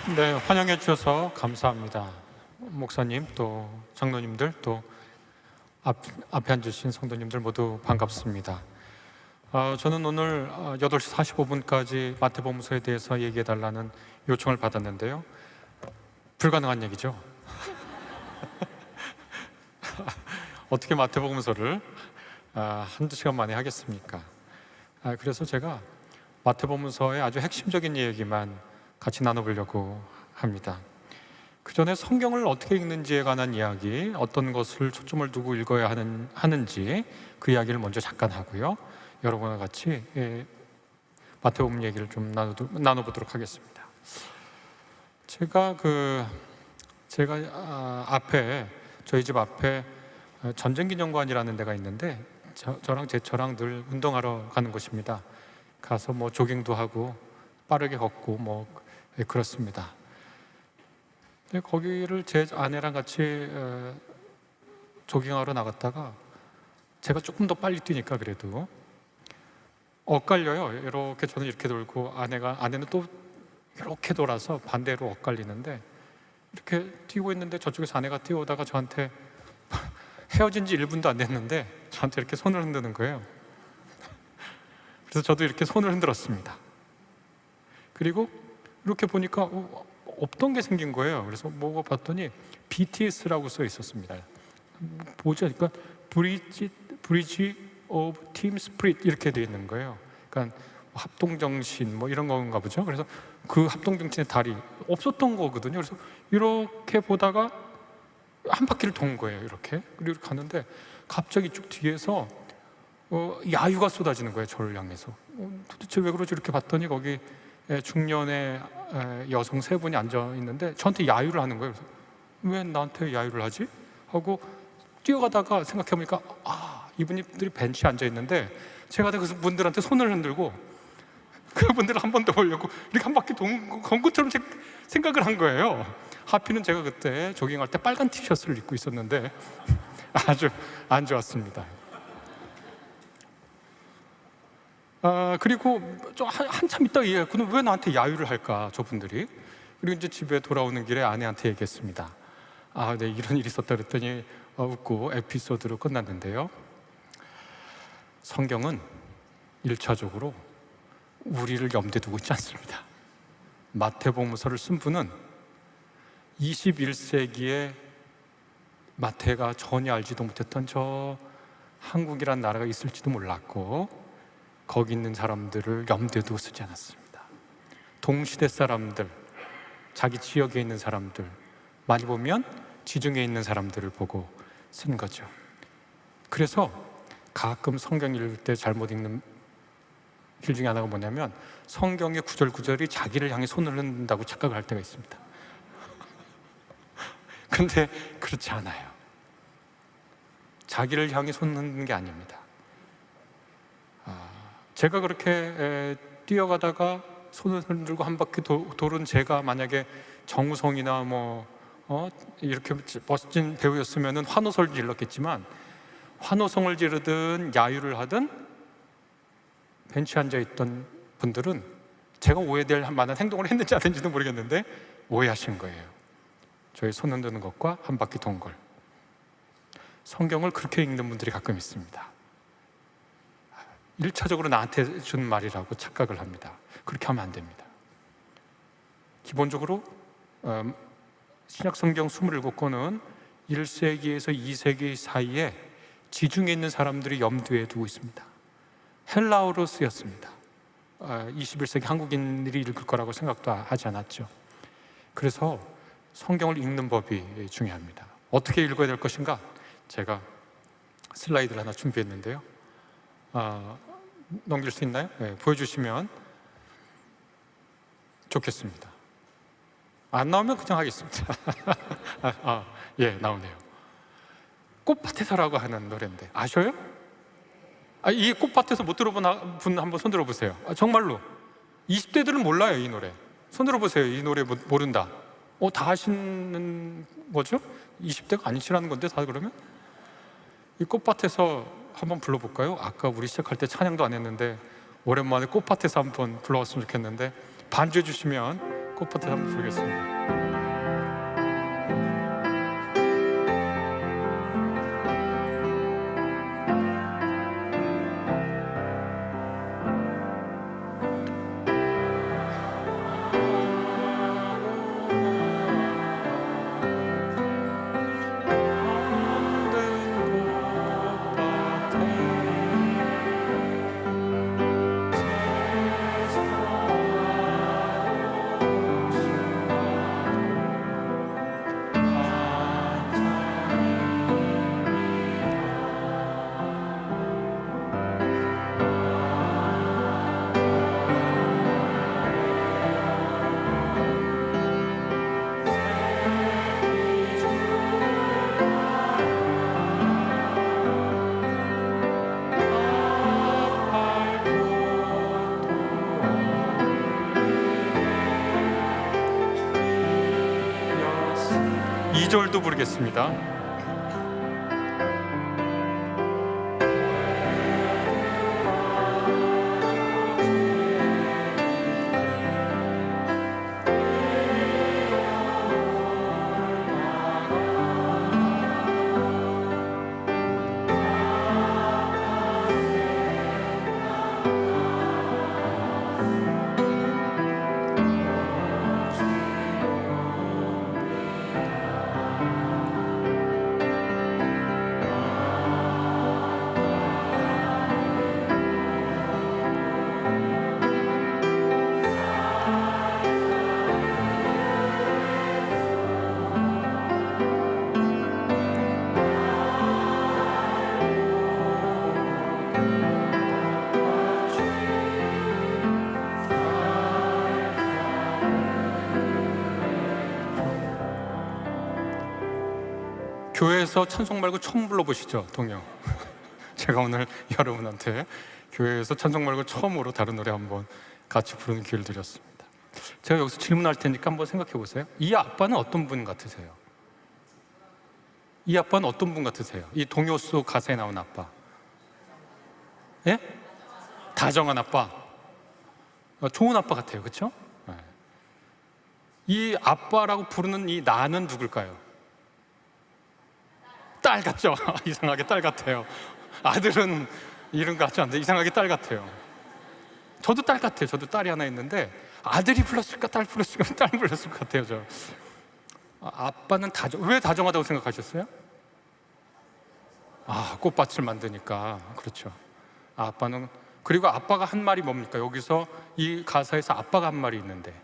네, 환영해 주셔서 감사합니다. 목사님, 또 장로님들, 또 앞에 앉으신 성도님들 모두 반갑습니다. 저는 오늘 8시 45분까지 마태복음서에 대해서 얘기해 달라는 요청을 받았는데요. 불가능한 얘기죠. 어떻게 마태복음서를 한두 시간 만에 하겠습니까? 그래서 제가 마태복음서의 아주 핵심적인 얘기만 같이 나눠보려고 합니다. 그 전에 성경을 어떻게 읽는지에 관한 이야기, 어떤 것을 초점을 두고 읽어야 하는지 그 이야기를 먼저 잠깐 하고요. 여러분과 같이 마태복음 얘기를 좀 나눠보도록 하겠습니다. 제가 앞에 저희 집 앞에 전쟁기념관이라는 데가 있는데 저랑 제처랑 늘 운동하러 가는 곳입니다. 가서 뭐 조깅도 하고 빠르게 걷고 그렇습니다. 근데 거기를 제 아내랑 같이 조깅하러 나갔다가 제가 조금 더 빨리 뛰니까 그래도 엇갈려요. 이렇게 저는 이렇게 돌고 아내는 또 이렇게 돌아서 반대로 엇갈리는데, 이렇게 뛰고 있는데 저쪽에서 아내가 뛰어오다가 저한테 헤어진 지 1분도 안 됐는데 저한테 이렇게 손을 흔드는 거예요. 그래서 저도 이렇게 손을 흔들었습니다. 그리고 이렇게 보니까 없던 게 생긴 거예요. 그래서 뭐가 봤더니 BTS라고 써 있었습니다. 보자, 그러니까 브리지 오브 팀 스피릿 이렇게 돼 있는 거예요. 그러니까 합동정신 이런 건가 보죠. 그래서 그 합동정신의 달이 없었던 거거든요. 그래서 이렇게 보다가 한 바퀴를 돈 거예요. 이렇게. 그리고 가는데 갑자기 쭉 뒤에서 야유가 쏟아지는 거예요. 저를 향해서. 도대체 왜 그러지? 이렇게 봤더니 거기 중년의 여성 3분이 앉아 있는데 저한테 야유를 하는 거예요. 그래서 왜 나한테 야유를 하지? 하고 뛰어가다가 생각해보니까 이분들이 벤치에 앉아 있는데 제가 그 분들한테 손을 흔들고 그분들을 한 번 더 보려고 이렇게 한 바퀴 돈 것처럼 생각을 한 거예요. 하필은 제가 그때 조깅할 때 빨간 티셔츠를 입고 있었는데 아주 안 좋았습니다. 그리고 좀 한참 있다가 이해했거든요. 왜 나한테 야유를 할까, 저분들이. 그리고 이제 집에 돌아오는 길에 아내한테 얘기했습니다. 네, 이런 일이 있었다 그랬더니 웃고 에피소드로 끝났는데요. 성경은 1차적으로 우리를 염두에 두고 있지 않습니다. 마태복음서를 쓴 분은 21세기에 마태가 전혀 알지도 못했던 저 한국이란 나라가 있을지도 몰랐고 거기 있는 사람들을 염두에 두고 쓰지 않았습니다. 동시대 사람들, 자기 지역에 있는 사람들, 많이 보면 지중해에 있는 사람들을 보고 쓴 거죠. 그래서 가끔 성경 읽을 때 잘못 읽는 길 중에 하나가 뭐냐면 성경의 구절구절이 자기를 향해 손을 흔든다고 착각을 할 때가 있습니다. 근데 그렇지 않아요. 자기를 향해 손 흔드는 게 아닙니다. 제가 그렇게 뛰어가다가 손을 흔들고 한 바퀴 돌은 제가 만약에 정우성이나 이렇게 멋진 배우였으면 환호성을 질렀겠지만, 환호성을 지르든 야유를 하든 벤치에 앉아있던 분들은 제가 오해될 만한 행동을 했는지 안 했는지도 모르겠는데 오해하신 거예요. 저희 손 흔드는 것과 한 바퀴 돈 걸. 성경을 그렇게 읽는 분들이 가끔 있습니다. 1차적으로 나한테 준 말이라고 착각을 합니다. 그렇게 하면 안 됩니다. 기본적으로 신약성경 27권은 1세기에서 2세기 사이에 지중해 있는 사람들이 염두에 두고 있습니다. 헬라어로 쓰였습니다. 21세기 한국인들이 읽을 거라고 생각도 하지 않았죠. 그래서 성경을 읽는 법이 중요합니다. 어떻게 읽어야 될 것인가? 제가 슬라이드를 하나 준비했는데요. 넘길 수 있나요? 네, 보여주시면 좋겠습니다. 안 나오면 그냥 하겠습니다. 예, 나오네요. 꽃밭에서라고 하는 노래인데 아셔요? 이 꽃밭에서 못 들어본 분 한번 손 들어보세요. 정말로 20대들은 몰라요. 이 노래 손 들어보세요. 이 노래 모른다. 다 아시는 거죠? 20대가 아니시라는 건데 다. 그러면 이 꽃밭에서 한번 불러볼까요? 아까 우리 시작할 때 찬양도 안 했는데 오랜만에 꽃밭에서 한번 불러봤으면 좋겠는데 반주해 주시면 꽃밭에 한번 부르겠습니다. 이 절도 부르겠습니다. 교회에서 찬송 말고 처음 불러보시죠, 동요. 제가 오늘 여러분한테 교회에서 찬송 말고 처음으로 다른 노래 한번 같이 부르는 기회를 드렸습니다. 제가 여기서 질문할 테니까 한번 생각해 보세요. 이 아빠는 어떤 분 같으세요? 이 아빠는 어떤 분 같으세요? 이 동요 속 가사에 나온 아빠. 예? 다정한 아빠. 좋은 아빠 같아요, 그렇죠? 이 아빠라고 부르는 이 나는 누굴까요? 딸 같죠? 이상하게 딸 같아요. 아들은 이름 같지 않은데 이상하게 딸 같아요. 저도 딸 같아요. 저도 딸이 하나 있는데 아들이 불렀을까 딸 불렀을까 딸 불렀을 것 같아요. 저 아빠는 왜 다정하다고 생각하셨어요? 꽃밭을 만드니까. 그렇죠. 아빠는, 그리고 아빠가 한 말이 뭡니까? 여기서 이 가사에서 아빠가 한 말이 있는데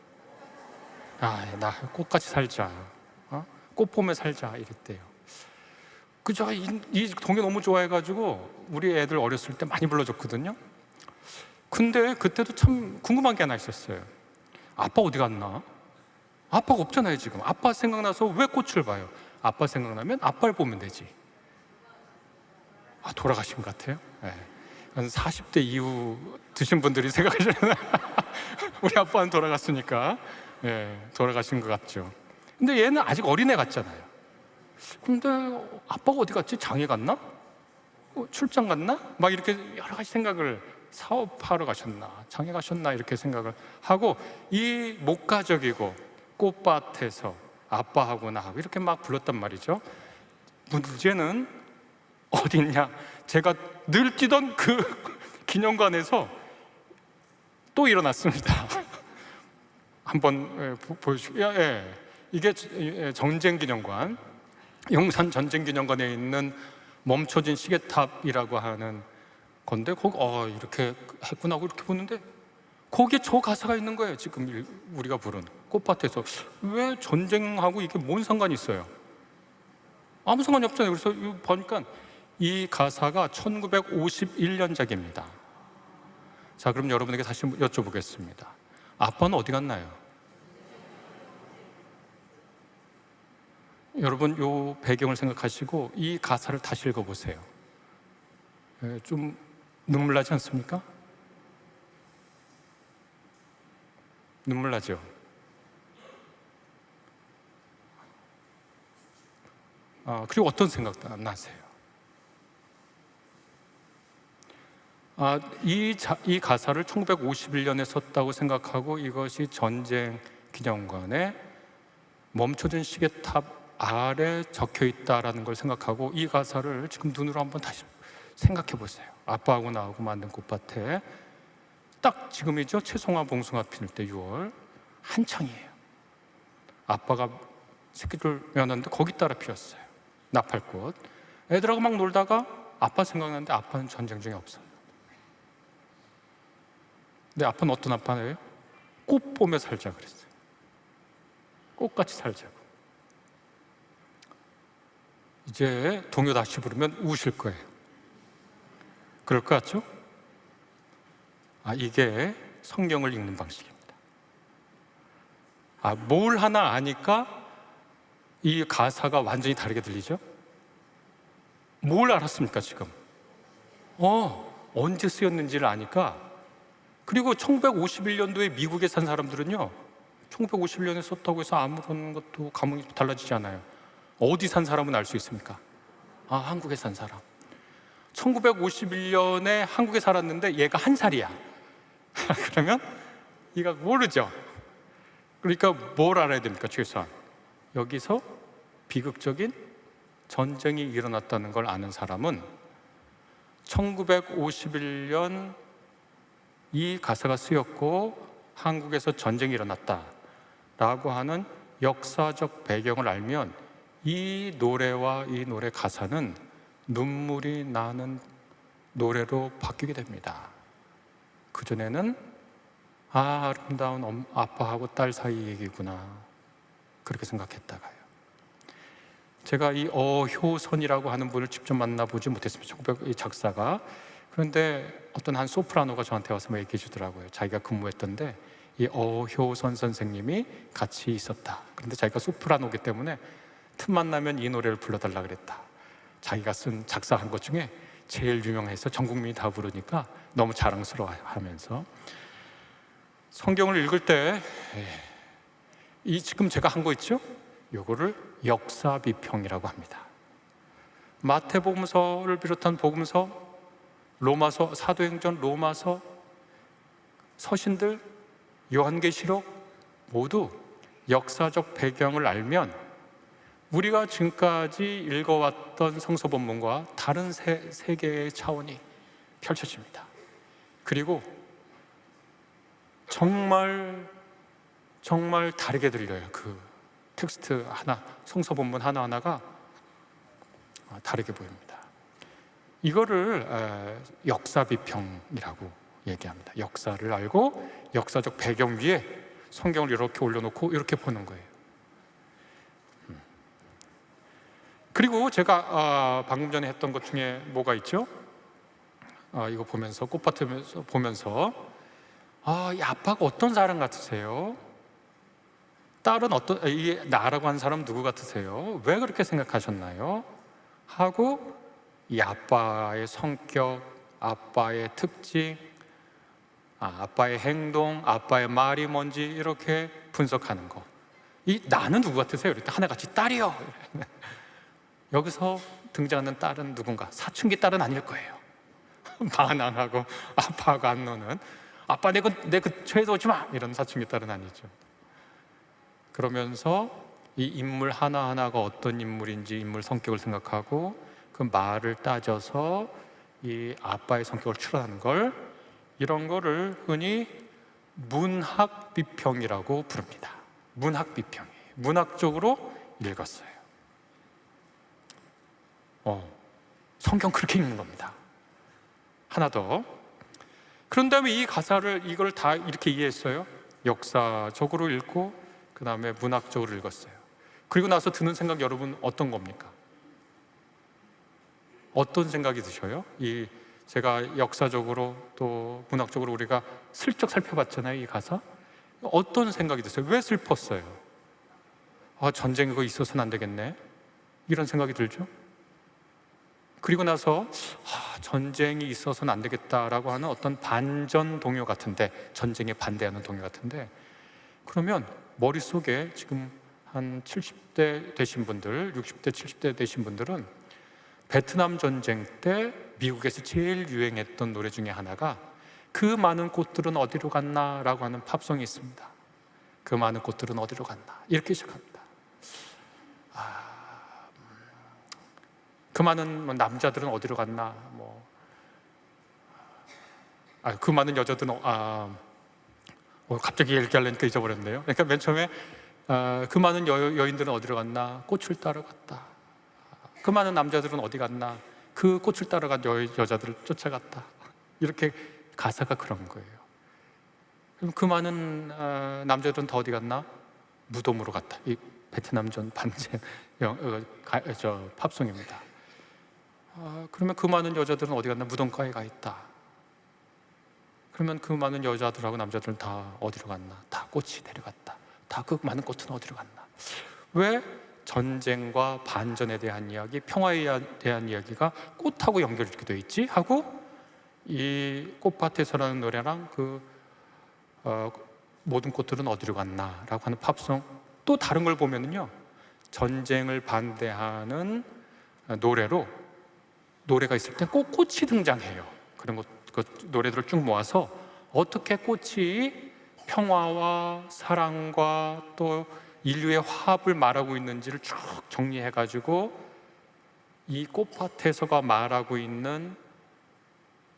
나 꽃같이 살자, 꽃 보며 살자 이랬대요. 그죠? 이 동요 너무 좋아해가지고 우리 애들 어렸을 때 많이 불러줬거든요. 근데 그때도 참 궁금한 게 하나 있었어요. 아빠 어디 갔나? 아빠가 없잖아요 지금. 아빠 생각나서 왜 꽃을 봐요? 아빠 생각나면 아빠를 보면 되지. 돌아가신 것 같아요. 네. 한 40대 이후 드신 분들이 생각하시는 우리 아빠는 돌아갔으니까 돌아가신 것 같죠. 근데 얘는 아직 어린애 같잖아요. 근데 아빠가 어디 갔지? 장에 갔나? 출장 갔나? 막 이렇게 여러 가지 생각을, 사업하러 가셨나? 장에 가셨나? 이렇게 생각을 하고 이 목가적이고 꽃밭에서 아빠하고 나하고 이렇게 막 불렀단 말이죠. 문제는 어디 있냐? 제가 늘 뛰던 그 기념관에서 또 일어났습니다. 한번 보여주시고요. 이게 전쟁기념관, 용산 전쟁기념관에 있는 멈춰진 시계탑이라고 하는 건데 거기 이렇게 했구나 하고 이렇게 보는데 거기에 저 가사가 있는 거예요. 지금 우리가 부른 꽃밭에서. 왜 전쟁하고 이게 뭔 상관이 있어요? 아무 상관이 없잖아요. 그래서 보니까 이 가사가 1951년작입니다. 자, 그럼 여러분에게 다시 여쭤보겠습니다. 아빠는 어디 갔나요? 여러분 요 배경을 생각하시고 이 가사를 다시 읽어보세요. 좀 눈물 나지 않습니까? 눈물 나죠? 그리고 어떤 생각 나세요? 이 가사를 1951년에 썼다고 생각하고 이것이 전쟁 기념관에 멈춰진 시계탑 아래 적혀 있다라는 걸 생각하고 이 가사를 지금 눈으로 한번 다시 생각해 보세요. 아빠하고 나하고 만든 꽃밭에 딱 지금이죠. 채송화 봉숭아 피울 때 6월 한창이에요. 아빠가 새끼를 메었는데 거기 따라 피었어요. 나팔꽃. 애들하고 막 놀다가 아빠 생각나는데 아빠는 전쟁 중에 없어요. 근데 아빠는 어떤 아빠예요? 꽃 보며 살자 그랬어요. 꽃같이 살자고. 이제 동요 다시 부르면 우실 거예요. 그럴 것 같죠? 이게 성경을 읽는 방식입니다. 뭘 하나 아니까 이 가사가 완전히 다르게 들리죠? 뭘 알았습니까 지금? 언제 쓰였는지를 아니까. 그리고 1951년도에 미국에 산 사람들은요 1951년에 썼다고 해서 아무런 것도 감흥이 달라지지 않아요. 어디 산 사람은 알 수 있습니까? 한국에 산 사람. 1951년에 한국에 살았는데 얘가 1살이야. 그러면 얘가 모르죠. 그러니까 뭘 알아야 됩니까? 최소한 여기서 비극적인 전쟁이 일어났다는 걸 아는 사람은 1951년 이 가사가 쓰였고 한국에서 전쟁이 일어났다라고 하는 역사적 배경을 알면 이 노래와 이 노래 가사는 눈물이 나는 노래로 바뀌게 됩니다. 그전에는 아름다운 아빠하고 딸 사이 얘기구나 그렇게 생각했다가요. 제가 이 어효선이라고 하는 분을 직접 만나보지 못했습니다. 이 작사가. 그런데 어떤 한 소프라노가 저한테 와서 얘기해 주더라고요. 자기가 근무했던데 이 어효선 선생님이 같이 있었다. 그런데 자기가 소프라노기 때문에 틈만 나면 이 노래를 불러달라 그랬다. 자기가 쓴 작사한 것 중에 제일 유명해서 전 국민이 다 부르니까 너무 자랑스러워하면서 성경을 읽을 때 이 지금 제가 한 거 있죠? 요거를 역사비평이라고 합니다. 마태복음서를 비롯한 복음서, 로마서, 사도행전, 로마서, 서신들, 요한계시록 모두 역사적 배경을 알면 우리가 지금까지 읽어왔던 성서 본문과 다른 세계의 차원이 펼쳐집니다. 그리고 정말 다르게 들려요. 그 텍스트 하나, 성서 본문 하나하나가 다르게 보입니다. 이거를 역사 비평이라고 얘기합니다. 역사를 알고 역사적 배경 위에 성경을 이렇게 올려놓고 이렇게 보는 거예요. 그리고 제가 방금 전에 했던 것 중에 뭐가 있죠? 이거 보면서 꽃밭을 보면서 이 아빠가 어떤 사람 같으세요? 딸은 이게 나라고 한 사람 누구 같으세요? 왜 그렇게 생각하셨나요? 하고 이 아빠의 성격, 아빠의 특징, 아빠의 행동, 아빠의 말이 뭔지 이렇게 분석하는 거. 이 나는 누구 같으세요? 이랬더니 하나같이 딸이요. 여기서 등장하는 딸은 누군가? 사춘기 딸은 아닐 거예요. 반항하고 아빠하고 안 노는 아빠 내 근처에서 오지 마 이런 사춘기 딸은 아니죠. 그러면서 이 인물 하나하나가 어떤 인물인지 인물 성격을 생각하고 그 말을 따져서 이 아빠의 성격을 추론하는 걸, 이런 거를 흔히 문학 비평이라고 부릅니다. 문학 비평이에요. 문학적으로 읽었어요. 성경 그렇게 읽는 겁니다. 하나 더. 그런 다음에 이 가사를 이걸 다 이렇게 이해했어요. 역사적으로 읽고 그 다음에 문학적으로 읽었어요. 그리고 나서 드는 생각 여러분 어떤 겁니까? 어떤 생각이 드셔요? 제가 역사적으로 또 문학적으로 우리가 슬쩍 살펴봤잖아요. 이 가사. 어떤 생각이 드세요? 왜 슬펐어요? 전쟁이 그거 있어서는 안 되겠네 이런 생각이 들죠? 그리고 나서 전쟁이 있어서는 안 되겠다라고 하는 어떤 반전 동요 같은데, 전쟁에 반대하는 동요 같은데, 그러면 머릿속에 지금 한 70대 되신 분들, 60대, 70대 되신 분들은 베트남 전쟁 때 미국에서 제일 유행했던 노래 중에 하나가 그 많은 꽃들은 어디로 갔나라고 하는 팝송이 있습니다. 그 많은 꽃들은 어디로 갔나? 이렇게 시작합니다. 그 많은 남자들은 어디로 갔나? 그 많은 여자들은 갑자기 얘기하려니까 잊어버렸네요. 그러니까 맨 처음에 그 많은 여인들은 어디로 갔나? 꽃을 따러 갔다. 그 많은 남자들은 어디 갔나? 그 꽃을 따라간 여자들을 쫓아갔다. 이렇게 가사가 그런 거예요. 그럼 그 많은 남자들은 다 어디 갔나? 무덤으로 갔다. 이 베트남전 반전 팝송입니다. 그러면 그 많은 여자들은 어디 갔나? 무덤가에 가 있다. 그러면 그 많은 여자들하고 남자들은 다 어디로 갔나? 다 꽃이 데려갔다. 다 그 많은 꽃은 어디로 갔나? 왜 전쟁과 반전에 대한 이야기, 평화에 대한 이야기가 꽃하고 연결되어 되어 있지? 하고 이 꽃밭에서라는 노래랑 모든 꽃들은 어디로 갔나? 라고 하는 팝송, 또 다른 걸 보면은요, 전쟁을 반대하는 노래가 있을 때 꼭 꽃이 등장해요. 그런 그 노래들을 쭉 모아서 어떻게 꽃이 평화와 사랑과 또 인류의 화합을 말하고 있는지를 쭉 정리해가지고 이 꽃밭에서가 말하고 있는,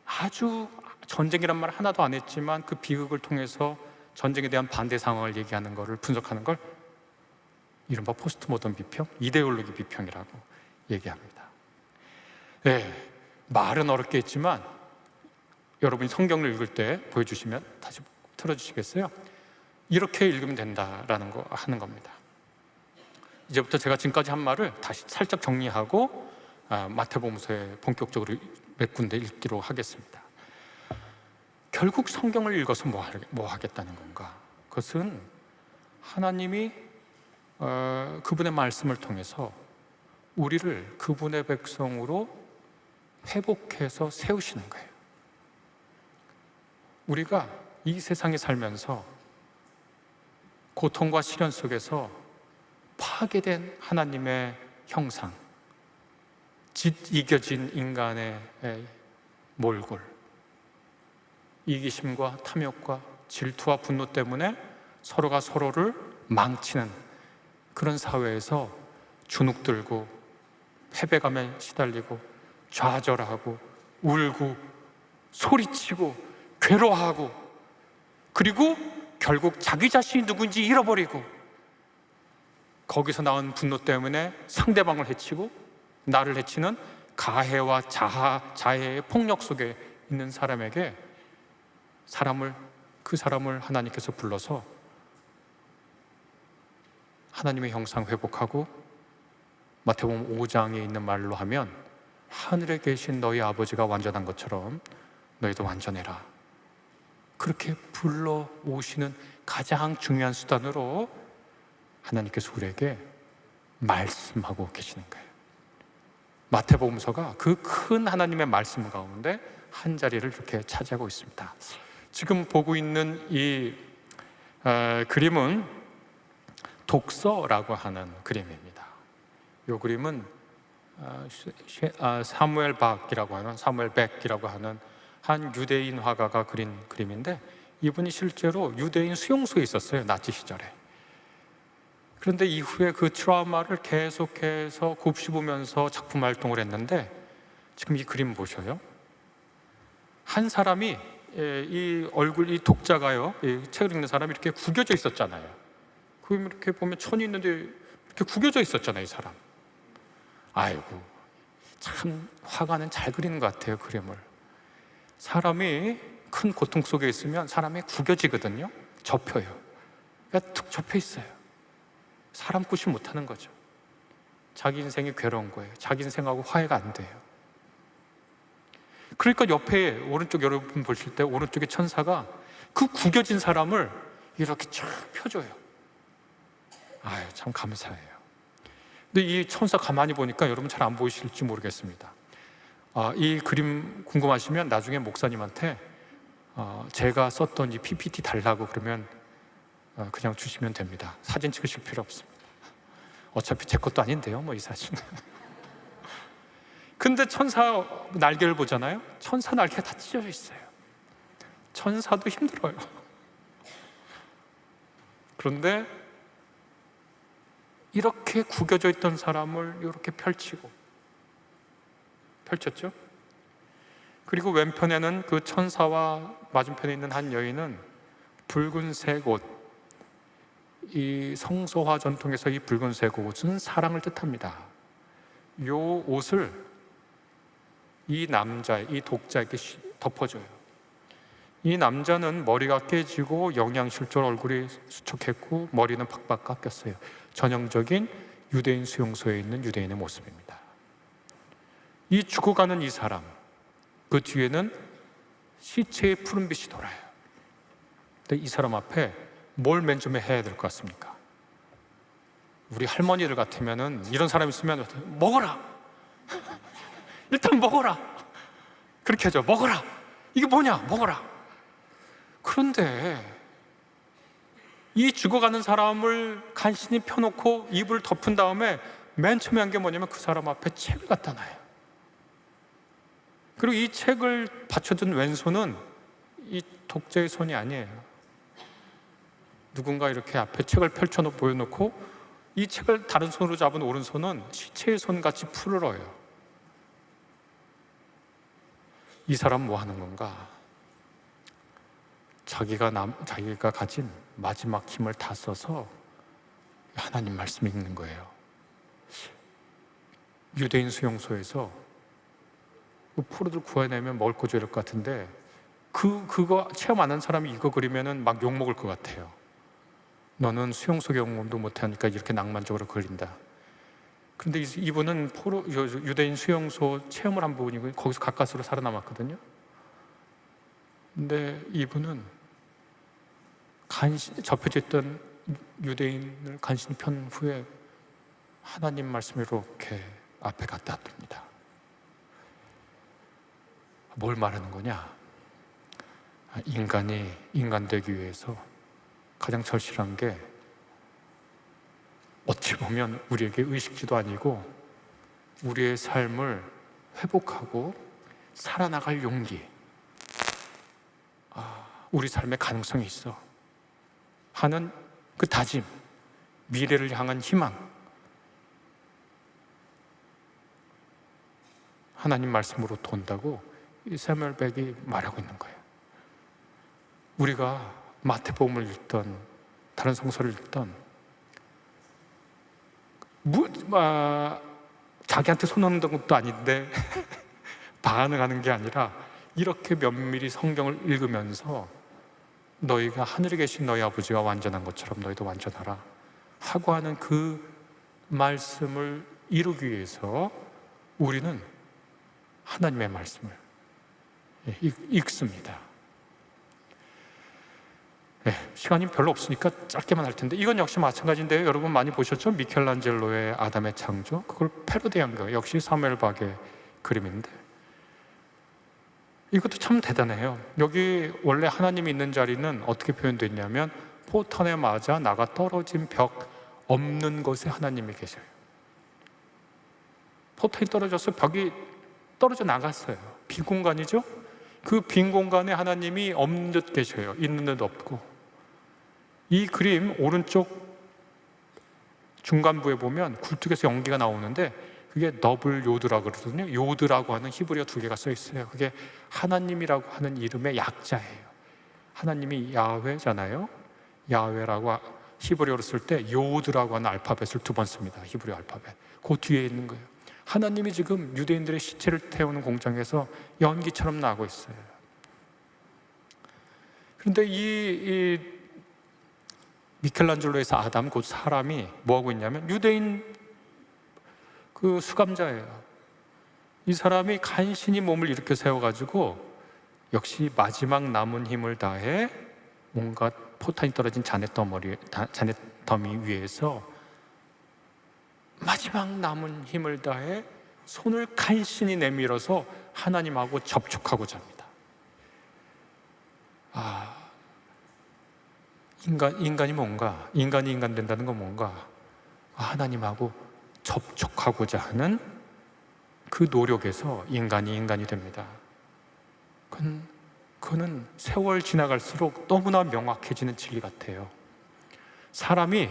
아주 전쟁이란 말 하나도 안 했지만 그 비극을 통해서 전쟁에 대한 반대 상황을 얘기하는 것을 분석하는 걸 이른바 포스트 모던 비평, 이데올로기 비평이라고 얘기합니다. 네, 말은 어렵게 했지만 여러분이 성경을 읽을 때 보여주시면 다시 틀어주시겠어요? 이렇게 읽으면 된다라는 거 하는 겁니다. 이제부터 제가 지금까지 한 말을 다시 살짝 정리하고 마태복음서에 본격적으로 몇 군데 읽기로 하겠습니다. 결국 성경을 읽어서 뭐 하겠다는 건가? 그것은 하나님이 그분의 말씀을 통해서 우리를 그분의 백성으로 회복해서 세우시는 거예요. 우리가 이 세상에 살면서 고통과 시련 속에서 파괴된 하나님의 형상, 이겨진 인간의 몰골, 이기심과 탐욕과 질투와 분노 때문에 서로가 서로를 망치는 그런 사회에서 주눅들고 패배감에 시달리고 좌절하고 울고 소리치고 괴로워하고, 그리고 결국 자기 자신이 누군지 잃어버리고, 거기서 나온 분노 때문에 상대방을 해치고 나를 해치는 가해와 자해의 폭력 속에 있는 사람에게 그 사람을 하나님께서 불러서 하나님의 형상 회복하고, 마태복음 5장에 있는 말로 하면 하늘에 계신 너희 아버지가 완전한 것처럼 너희도 완전해라. 그렇게 불러오시는 가장 중요한 수단으로 하나님께서 우리에게 말씀하고 계시는 거예요. 마태복음서가 그 큰 하나님의 말씀 가운데 한 자리를 이렇게 차지하고 있습니다. 지금 보고 있는 이 그림은 독서라고 하는 그림입니다. 이 그림은 사무엘 백이라고 하는 한 유대인 화가가 그린 그림인데, 이분이 실제로 유대인 수용소에 있었어요, 나치 시절에. 그런데 이후에 그 트라우마를 계속해서 곱씹으면서 작품 활동을 했는데, 지금 이 그림 보셔요. 한 사람이 이 독자가요, 이 책을 읽는 사람이 이렇게 구겨져 있었잖아요. 그럼 이렇게 보면 천이 있는데 이렇게 구겨져 있었잖아요, 이 사람. 아이고, 참 화가는 잘 그리는 것 같아요, 그림을. 사람이 큰 고통 속에 있으면 사람이 구겨지거든요. 접혀요. 그러니까 툭 접혀 있어요. 사람 굿이 못하는 거죠. 자기 인생이 괴로운 거예요. 자기 인생하고 화해가 안 돼요. 그러니까 옆에 오른쪽, 여러분 보실 때 오른쪽에 천사가 그 구겨진 사람을 이렇게 쫙 펴줘요. 아유, 참 감사해요. 근데 이 천사 가만히 보니까 여러분 잘 안 보이실지 모르겠습니다. 이 그림 궁금하시면 나중에 목사님한테 제가 썼던 이 PPT 달라고 그러면 그냥 주시면 됩니다. 사진 찍으실 필요 없습니다. 어차피 제 것도 아닌데요, 이 사진은. 근데 천사 날개를 보잖아요. 천사 날개가 다 찢어져 있어요. 천사도 힘들어요. 그런데 이렇게 구겨져 있던 사람을 이렇게 펼쳤죠. 그리고 왼편에는 그 천사와 맞은편에 있는 한 여인은 붉은색 옷, 이 성소화 전통에서 이 붉은색 옷은 사랑을 뜻합니다. 이 옷을 이 독자에게 덮어줘요. 이 남자는 머리가 깨지고 영양실조로 얼굴이 수척했고 머리는 팍팍 깎였어요. 전형적인 유대인 수용소에 있는 유대인의 모습입니다. 이 죽어가는 이 사람, 그 뒤에는 시체의 푸른빛이 돌아요. 근데 이 사람 앞에 뭘 맨 처음에 해야 될 것 같습니까? 우리 할머니들 같으면은 이런 사람 있으면 먹어라! 일단 먹어라! 그렇게 하죠. 먹어라! 이게 뭐냐? 먹어라! 그런데 이 죽어가는 사람을 간신히 펴놓고 이불을 덮은 다음에 맨 처음에 한 게 뭐냐면 그 사람 앞에 책을 갖다 놔요. 그리고 이 책을 받쳐준 왼손은 이 독자의 손이 아니에요. 누군가 이렇게 앞에 책을 보여놓고 이 책을 다른 손으로 잡은 오른손은 시체의 손같이 푸르러요. 이 사람 뭐 하는 건가? 자기가 가진 마지막 힘을 다 써서 하나님 말씀 읽는 거예요. 유대인 수용소에서 포로들 구해내면 먹을 거 줘야 될 것 같은데 그거 체험 안 한 사람이 이거 그리면은 막 욕먹을 것 같아요. 너는 수용소 경험도 못하니까 이렇게 낭만적으로 그린다. 그런데 이분은 유대인 수용소 체험을 한 부분이고 거기서 가까스로 살아남았거든요. 근데 이분은 접혀져 있던 유대인을 간신히 편 후에 하나님 말씀을 이렇게 앞에 갖다 둡니다. 뭘 말하는 거냐? 인간이 인간 되기 위해서 가장 절실한 게 어찌 보면 우리에게 의식주도 아니고 우리의 삶을 회복하고 살아나갈 용기, 우리 삶에 가능성이 있어 하는 그 다짐, 미래를 향한 희망, 하나님 말씀으로 돈다고 이 새물 백이 말하고 있는 거예요. 우리가 마태복음을 읽던 다른 성서를 읽던 자기한테 손 얹는 것도 아닌데 반응하는 게 아니라 이렇게 면밀히 성경을 읽으면서 너희가 하늘에 계신 너희 아버지가 완전한 것처럼 너희도 완전하라 하고 하는 그 말씀을 이루기 위해서 우리는 하나님의 말씀을 읽습니다. 시간이 별로 없으니까 짧게만 할 텐데 이건 역시 마찬가지인데요. 여러분 많이 보셨죠? 미켈란젤로의 아담의 창조, 그걸 패러디한 거 역시 사무엘 박의 그림인데 이것도 참 대단해요. 여기 원래 하나님이 있는 자리는 어떻게 표현되어 있냐면 포탄에 맞아 나가 떨어진 벽 없는 곳에 하나님이 계셔요. 포탄이 떨어져서 벽이 떨어져 나갔어요. 빈 공간이죠? 그 빈 공간에 하나님이 없는 듯 계셔요. 있는 듯 없고. 이 그림 오른쪽 중간부에 보면 굴뚝에서 연기가 나오는데 그게 너블 요드라고 그러거든요. 요드라고 하는 히브리어 두 개가 써 있어요. 그게 하나님이라고 하는 이름의 약자예요. 하나님이 야훼잖아요. 야훼라고 히브리어로 쓸 때 요드라고 하는 알파벳을 2번 씁니다. 히브리어 알파벳. 그 뒤에 있는 거예요. 하나님이 지금 유대인들의 시체를 태우는 공장에서 연기처럼 나고 있어요. 그런데 이 미켈란젤로에서 아담, 그 사람이 뭐하고 있냐면 유대인 그 수감자예요. 이 사람이 간신히 몸을 이렇게 세워가지고 역시 마지막 남은 힘을 다해 뭔가 포탄이 떨어진 잔해더미 위에서 마지막 남은 힘을 다해 손을 간신히 내밀어서 하나님하고 접촉하고자 합니다. 인간이 뭔가, 인간이 인간 된다는 건 뭔가 하나님하고 접촉하고자 하는 그 노력에서 인간이 됩니다. 그는 세월 지나갈수록 너무나 명확해지는 진리 같아요. 사람이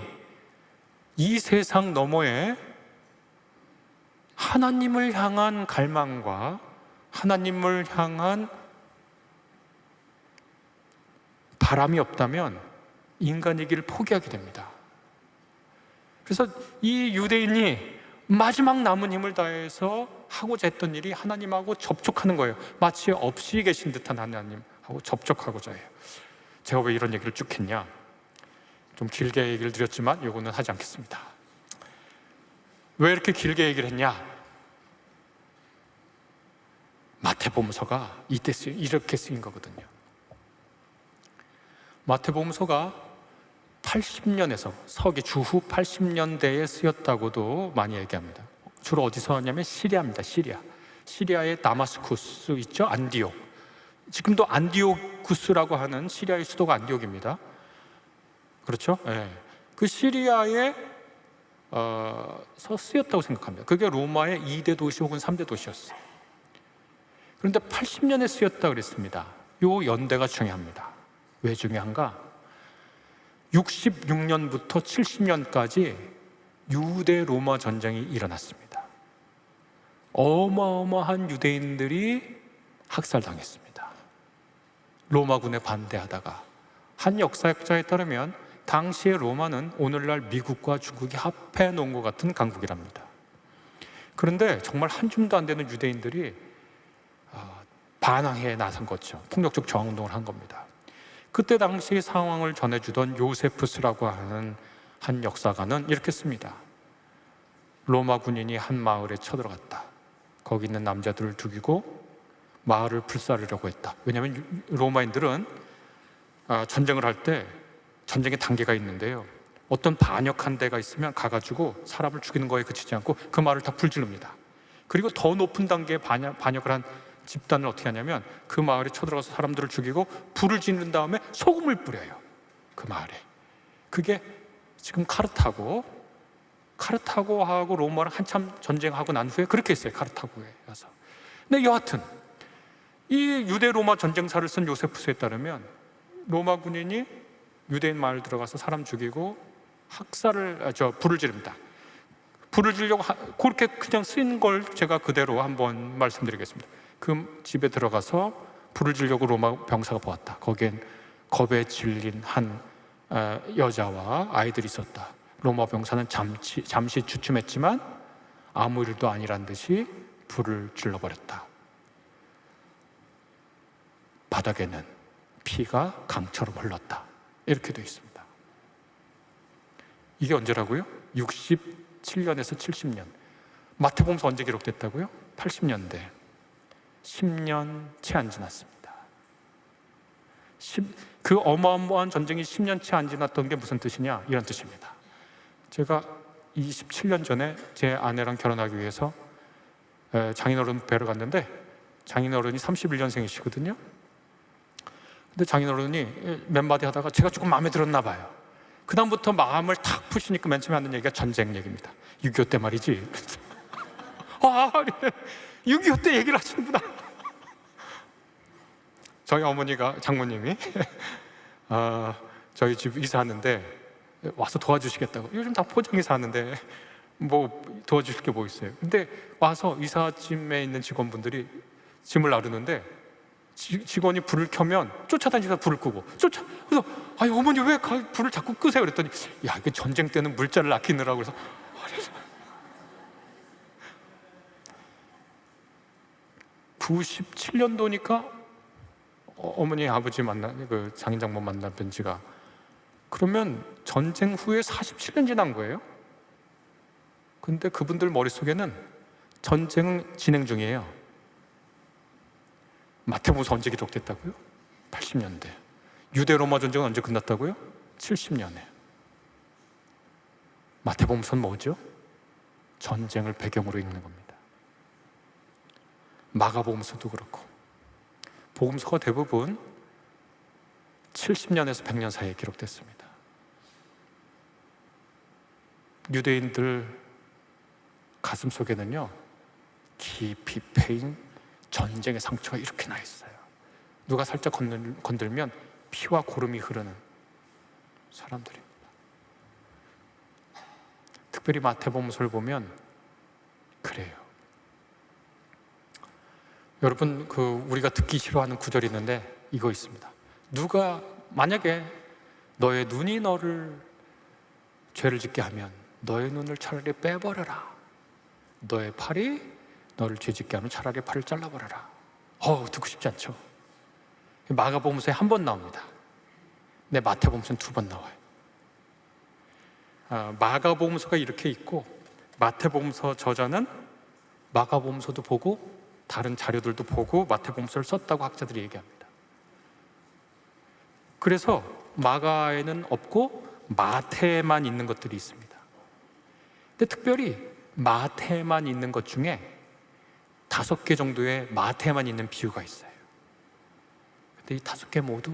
이 세상 너머에 하나님을 향한 갈망과 하나님을 향한 바람이 없다면 인간의 길을 포기하게 됩니다. 그래서 이 유대인이 마지막 남은 힘을 다해서 하고자 했던 일이 하나님하고 접촉하는 거예요. 마치 없이 계신 듯한 하나님하고 접촉하고자 해요. 제가 왜 이런 얘기를 쭉 했냐? 좀 길게 얘기를 드렸지만 이거는 하지 않겠습니다. 왜 이렇게 길게 얘기를 했냐? 마태복음서가 이렇게 쓰인 거거든요. 마태복음서가 80년에서 서기 주후 80년대에 쓰였다고도 많이 얘기합니다. 주로 어디서 하냐면 시리아입니다. 시리아의 다마스쿠스 있죠? 안디옥. 지금도 안디오쿠스라고 하는 시리아의 수도가 안디옥입니다. 그렇죠? 네. 그 시리아에 서 쓰였다고 생각합니다. 그게 로마의 2대 도시 혹은 3대 도시였어요. 그런데 80년에 쓰였다 그랬습니다. 이 연대가 중요합니다. 왜 중요한가? 66년부터 70년까지 유대 로마 전쟁이 일어났습니다. 어마어마한 유대인들이 학살당했습니다. 로마군에 반대하다가. 한 역사학자에 따르면 당시의 로마는 오늘날 미국과 중국이 합해 놓은 것 같은 강국이랍니다. 그런데 정말 한 줌도 안 되는 유대인들이 반항에 나선 거죠. 폭력적 저항운동을 한 겁니다. 그때 당시 상황을 전해주던 요세푸스라고 하는 한 역사가는 이렇게 씁니다. 로마 군인이 한 마을에 쳐들어갔다. 거기 있는 남자들을 죽이고 마을을 불사르려고 했다. 왜냐하면 로마인들은 전쟁을 할 때 전쟁의 단계가 있는데요, 어떤 반역한 데가 있으면 가가지고 사람을 죽이는 거에 그치지 않고 그 마을을 다 불지릅니다. 그리고 더 높은 단계의 반역을 한 집단을 어떻게 하냐면 그 마을에 쳐들어가서 사람들을 죽이고 불을 지른 다음에 소금을 뿌려요. 그 마을에. 그게 지금 카르타고하고 로마랑 한참 전쟁하고 난 후에 그렇게 했어요. 카르타고에 가서. 근데 여하튼 이 유대 로마 전쟁사를 쓴 요세푸스에 따르면 로마 군인이 유대인 마을 들어가서 사람 죽이고 불을 지릅니다. 불을 지르려고 그렇게 그냥 쓰인 걸 제가 그대로 한번 말씀드리겠습니다. 그 집에 들어가서 불을 지르려고 로마 병사가 보았다. 거기엔 겁에 질린 한 여자와 아이들이 있었다. 로마 병사는 잠시 주춤했지만 아무 일도 아니란 듯이 불을 질러버렸다. 바닥에는 피가 강처럼 흘렀다. 이렇게 되어 있습니다. 이게 언제라고요? 67년에서 70년. 마태복음서 언제 기록됐다고요? 80년대. 10년 채 안 지났습니다. 그 어마어마한 전쟁이 10년 채 안 지났던 게 무슨 뜻이냐? 이런 뜻입니다. 제가 27년 전에 제 아내랑 결혼하기 위해서 장인어른 뵈러 갔는데 장인어른이 31년생이시거든요. 근데 장인어른이 몇 마디 하다가 제가 조금 마음에 들었나 봐요. 그 다음부터 마음을 탁 푸시니까 맨 처음에 하는 얘기가 전쟁 얘기입니다. 6.25 때 말이지. 6.25 때 얘기를 하시는구나. 저희 어머니가, 장모님이 저희 집 이사하는데 와서 도와주시겠다고. 요즘 다 포장 이사하는데 뭐 도와주실 게 뭐 있어요. 근데 와서 이삿짐에 있는 직원분들이 짐을 나르는데 직원이 불을 켜면 쫓아다니면서 불을 끄고 그래서 어머니 왜 불을 자꾸 끄세요? 그랬더니 야, 이게 전쟁 때는 물자를 아끼느라고. 그래서 97년도니까 어머니 아버지 그 장인 장모 만난 지가 그러면 전쟁 후에 47년 지난 거예요. 근데 그분들 머릿속에는 전쟁은 진행 중이에요. 마태복음서 언제 기록됐다고요? 80년대. 유대 로마 전쟁은 언제 끝났다고요? 70년에. 마태복음서는 뭐죠? 전쟁을 배경으로 읽는 겁니다. 마가복음서도 그렇고 복음서가 대부분 70년에서 100년 사이에 기록됐습니다. 유대인들 가슴 속에는요, 깊이 패인 전쟁의 상처가 이렇게 나 있어요. 누가 살짝 건들면 피와 고름이 흐르는 사람들입니다. 특별히 마태복음서를 보면 그래요. 여러분, 우리가 듣기 싫어하는 구절이 있는데 이거 있습니다. 누가 만약에 너의 눈이 너를 죄를 짓게 하면 너의 눈을 차라리 빼버려라. 너의 팔이 너를 죄 짓게 하면 차라리 팔을 잘라버려라. 듣고 싶지 않죠? 마가복음서에 한 번 나옵니다. 네, 마태복음서는 2번 나와요. 마가복음서가 이렇게 있고 마태복음서 저자는 마가복음서도 보고 다른 자료들도 보고 마태복음서를 썼다고 학자들이 얘기합니다. 그래서 마가에는 없고 마태에만 있는 것들이 있습니다. 근데 특별히 마태에만 있는 것 중에 5개 정도의 마태에만 있는 비유가 있어요. 근데 이 5개 모두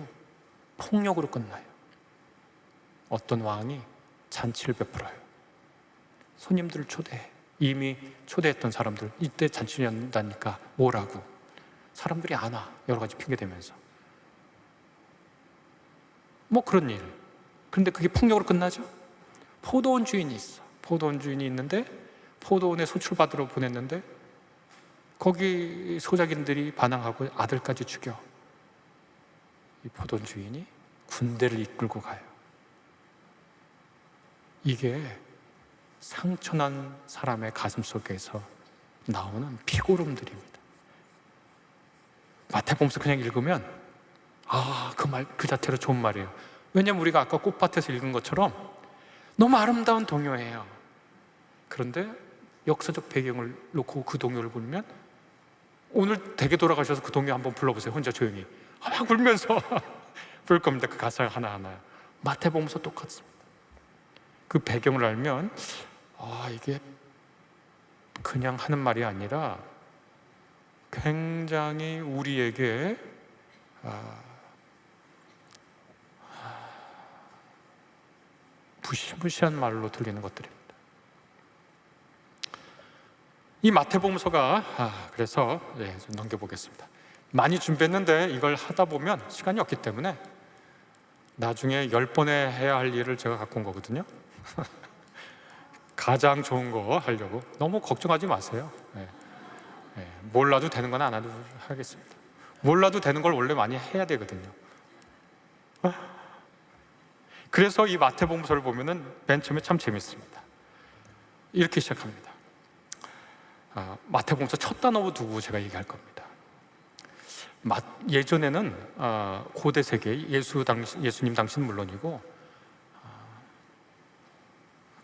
폭력으로 끝나요. 어떤 왕이 잔치를 베풀어요. 손님들을 초대해. 이미 초대했던 사람들, 이때 잔치 연다니까 오라고. 사람들이 안 와. 여러 가지 핑계 대면서. 그런 일. 그런데 그게 폭력으로 끝나죠? 포도원 주인이 있어. 포도원 주인이 있는데 포도원에 소출받으러 보냈는데 거기 소작인들이 반항하고 아들까지 죽여. 이 포도원 주인이 군대를 이끌고 가요. 이게 상처난 사람의 가슴 속에서 나오는 피고름들입니다. 마태복음서 그냥 읽으면 그 말 그 자체로 좋은 말이에요. 왜냐하면 우리가 아까 꽃밭에서 읽은 것처럼 너무 아름다운 동요예요. 그런데 역사적 배경을 놓고 그 동요를 부르면 오늘 댁에 돌아가셔서 그 동요 한번 불러보세요. 혼자 조용히 막 울면서 부를 겁니다. 그 가사 하나하나. 마태복음서 똑같습니다. 그 배경을 알면 이게 그냥 하는 말이 아니라 굉장히 우리에게 무시무시한 말로 들리는 것들입니다. 이 마태복음서가 그래서 좀 넘겨보겠습니다. 많이 준비했는데 이걸 하다 보면 시간이 없기 때문에 나중에 10번에 해야 할 일을 제가 갖고 온 거거든요. 가장 좋은 거 하려고. 너무 걱정하지 마세요. 몰라도 되는 건 안 하겠습니다. 몰라도 되는 걸 원래 많이 해야 되거든요. 그래서 이 마태복음서를 보면은 맨 처음에 참 재밌습니다. 이렇게 시작합니다. 마태복음서 첫 단어 두고 제가 얘기할 겁니다. 예전에는 고대 세계 예수님 당시는 물론이고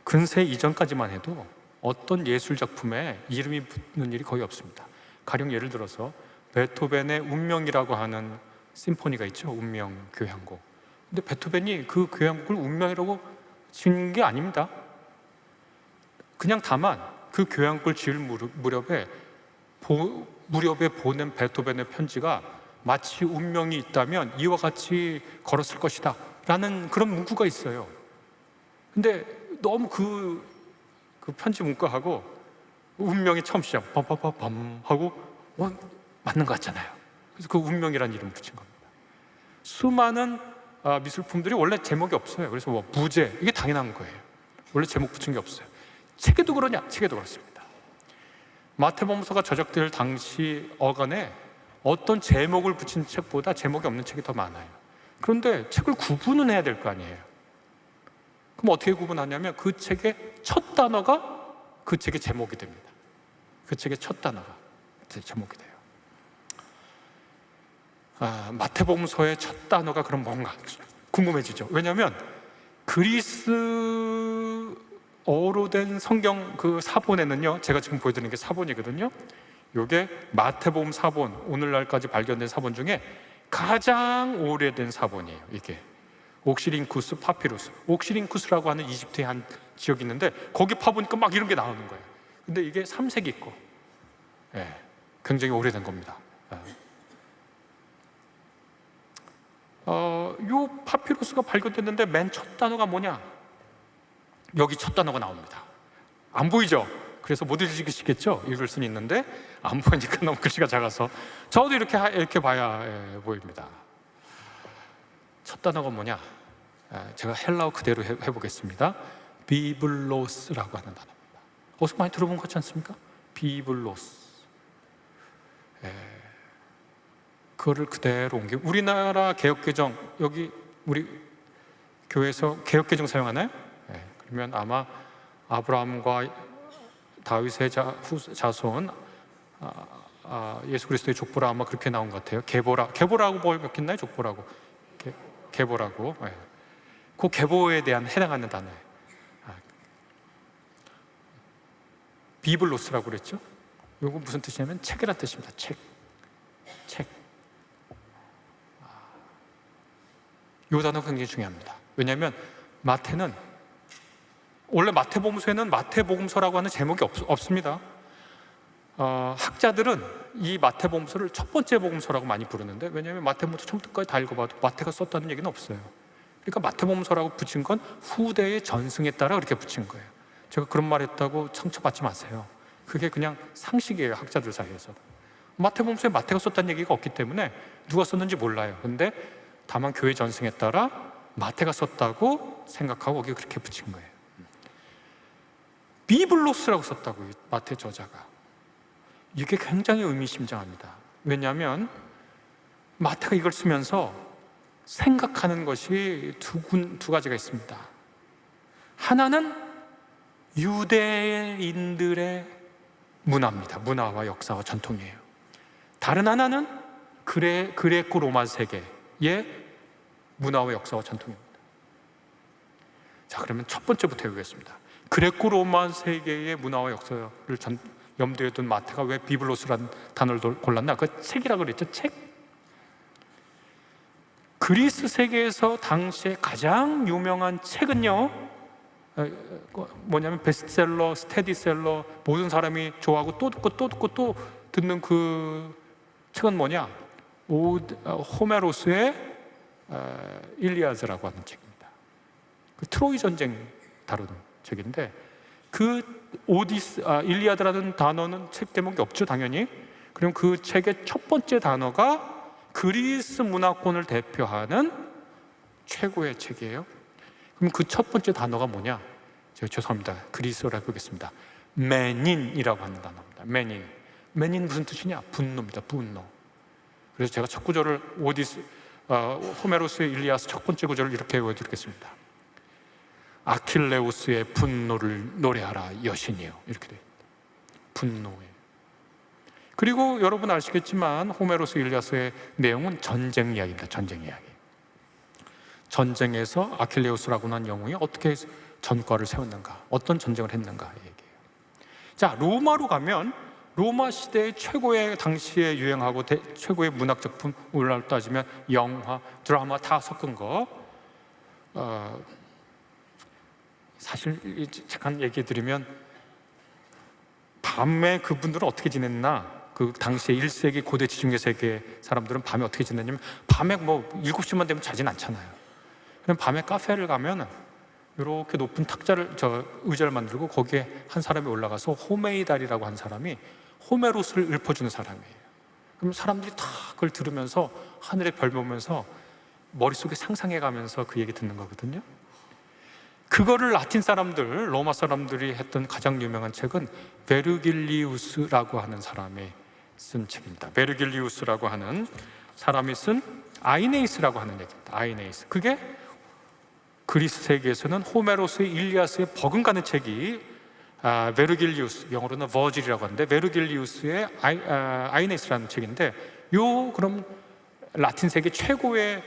근세 이전까지만 해도 어떤 예술 작품에 이름이 붙는 일이 거의 없습니다. 가령 예를 들어서 베토벤의 운명이라고 하는 심포니가 있죠. 운명 교향곡. 근데 베토벤이 그 교향곡을 운명이라고 지은 게 아닙니다. 그냥 다만 그 교향곡을 지을 무렵에 보낸 베토벤의 편지가 마치 운명이 있다면 이와 같이 걸었을 것이다 라는 그런 문구가 있어요. 근데 너무 그 편지 문구하고 운명이 처음 시작 빰빰빰빰 하고 맞는 것 같잖아요. 그래서 그 운명이라는 이름을 붙인 겁니다. 수많은 미술품들이 원래 제목이 없어요. 그래서 무제 이게 당연한 거예요. 원래 제목 붙인 게 없어요. 책에도 그러냐? 책에도 그렇습니다. 마태복음서가 저작될 당시 어간에 어떤 제목을 붙인 책보다 제목이 없는 책이 더 많아요. 그런데 책을 구분은 해야 될 거 아니에요. 그럼 어떻게 구분하냐면 그 책의 첫 단어가 그 책의 제목이 됩니다. 그 책의 첫 단어가 제목이 돼요. 마태복음서의 첫 단어가 그럼 뭔가 궁금해지죠. 왜냐하면 그리스어로 된 성경 그 사본에는요, 제가 지금 보여드리는 게 사본이거든요. 이게 마태복음 사본, 오늘날까지 발견된 사본 중에 가장 오래된 사본이에요. 이게 옥시링쿠스 파피루스. 옥시링쿠스라고 하는 이집트의 한 지역이 있는데 거기 파보니까 막 이런 게 나오는 거예요. 근데 이게 3세기 거. 굉장히 오래된 겁니다. 요 파피루스가 발견됐는데 맨 첫 단어가 뭐냐? 여기 첫 단어가 나옵니다. 안 보이죠? 그래서 못 읽으시겠죠? 읽을 수는 있는데 안 보이니까 너무 글씨가 작아서 저도 이렇게 봐야 보입니다. 첫 단어가 뭐냐? 제가 헬라어 그대로 해보겠습니다. 비블로스라고 하는 단어입니다. 어디서 많이 들어본 것 같지 않습니까? 비블로스. 그거를 그대로 옮겨. 우리나라 개역개정, 여기 우리 교회에서 개역개정 사용하나요? 그러면 아마 아브라함과 다윗의 자손, 예수 그리스도의 족보라 아마 그렇게 나온 것 같아요. 계보라고 보였겠나요? 족보라고. 계보라고. 그 계보에 대한 해당하는 단어예요. 비블로스라고 그랬죠. 이거 무슨 뜻이냐면 책이란 뜻입니다. 책. 이 단어가 굉장히 중요합니다. 왜냐하면 마태는, 원래 마태복음서에는 마태복음서라고 하는 제목이 없습니다. 학자들은 이 마태복음서를 첫 번째 복음서라고 많이 부르는데, 왜냐하면 마태복음서 처음부터까지 다 읽어봐도 마태가 썼다는 얘기는 없어요. 그러니까 마태복음서라고 붙인 건 후대의 전승에 따라 그렇게 붙인 거예요. 제가 그런 말 했다고 상처받지 마세요. 그게 그냥 상식이에요, 학자들 사이에서. 마태복음서에 마태가 썼다는 얘기가 없기 때문에 누가 썼는지 몰라요. 근데 다만 교회 전승에 따라 마태가 썼다고 생각하고 거기 그렇게 붙인 거예요. 비블로스라고 썼다고, 마태 저자가. 이게 굉장히 의미심장합니다. 왜냐하면 마태가 이걸 쓰면서 생각하는 것이 두 가지가 있습니다. 하나는 유대인들의 문화입니다. 문화와 역사와 전통이에요. 다른 하나는 그레코 로마 세계의 문화와 역사와 전통입니다. 자, 그러면 첫 번째부터 해보겠습니다. 그레코 로마 세계의 문화와 역사를 염두에 둔 마태가 왜 비블로스라는 단어를 골랐나? 그 책이라고 그랬죠. 책. 그리스 세계에서 당시에 가장 유명한 책은요, 뭐냐면 베스트셀러, 스테디셀러, 모든 사람이 좋아하고 또 듣고 또 듣고 또 듣는 그 책은 뭐냐? 호메로스의 일리아드라고 하는 책입니다. 그 트로이 전쟁 다루는 책인데, 그 일리아드라는 단어는 책 제목이 없죠, 당연히. 그럼 그 책의 첫 번째 단어가 그리스 문화권을 대표하는 최고의 책이에요. 그럼 그 첫 번째 단어가 뭐냐? 제가 죄송합니다, 그리스어로 해보겠습니다. 메닌이라고 하는 단어입니다. 메닌 무슨 뜻이냐? 분노입니다. 분노. 그래서 제가 첫 구절을 호메로스의 일리아스 첫 번째 구절을 이렇게 외워드리겠습니다. 아킬레우스의 분노를 노래하라 여신이여, 이렇게 돼요. 분노에. 그리고 여러분 아시겠지만 호메로스 일리아스의 내용은 전쟁 이야기입니다. 전쟁 이야기. 전쟁에서 아킬레우스라고 하는 영웅이 어떻게 전과를 세웠는가, 어떤 전쟁을 했는가 얘기해요. 자, 로마로 가면 로마 시대의 최고의, 당시에 유행하고 최고의 문학 작품, 오늘날 따지면 영화, 드라마 다 섞은 거. 사실 잠깐 얘기해 드리면, 밤에 그분들은 어떻게 지냈나, 그 당시에 1세기 고대 지중해 세계 사람들은 밤에 어떻게 지냈냐면, 밤에 뭐 7시만 되면 자진 않잖아요. 그럼 밤에 카페를 가면 이렇게 높은 의자를 만들고 거기에 한 사람이 올라가서 호메이달이라고 한 사람이 호메로스를 읊어주는 사람이에요. 그럼 사람들이 다 그걸 들으면서 하늘의 별 보면서 머릿속에 상상해가면서 그 얘기 듣는 거거든요. 그거를 라틴 사람들, 로마 사람들이 했던 가장 유명한 책은 베르길리우스라고 하는 사람이 쓴 책입니다. 베르길리우스라고 하는 사람이 쓴 아이네이스라고 하는 얘기입니다. 아이네이스. 그게 그리스 세계에서는 호메로스의 일리아스에 버금가는 책이 베르길리우스, 영어로는 버질이라고 하는데, 베르길리우스의 아이네이스라는 책인데, 그럼 라틴 세계 최고의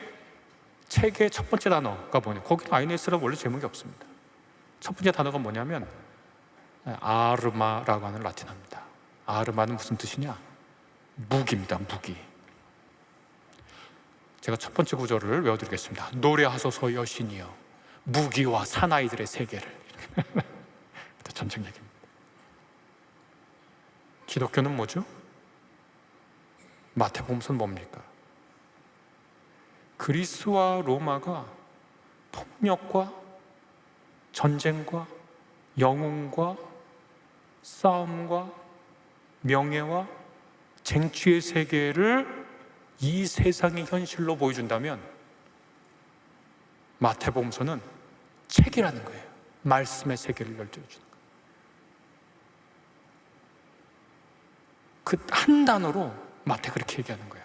책의 첫 번째 단어가 뭐냐? 거기는 아이네이스라고 원래 제목이 없습니다. 첫 번째 단어가 뭐냐면 아르마라고 하는 라틴어입니다. 아르마는 무슨 뜻이냐? 무기입니다. 무기. 제가 첫 번째 구절을 외워드리겠습니다. 노래하소서 여신이여, 무기와 사나이들의 세계를. 전쟁 얘기입니다. 기독교는 뭐죠? 마태복음서는 뭡니까? 그리스와 로마가 폭력과 전쟁과 영웅과 싸움과 명예와 쟁취의 세계를 이 세상의 현실로 보여준다면, 마태복음서는 책이라는 거예요. 말씀의 세계를 열어주는 거예요. 그 한 단어로 마태 그렇게 얘기하는 거예요.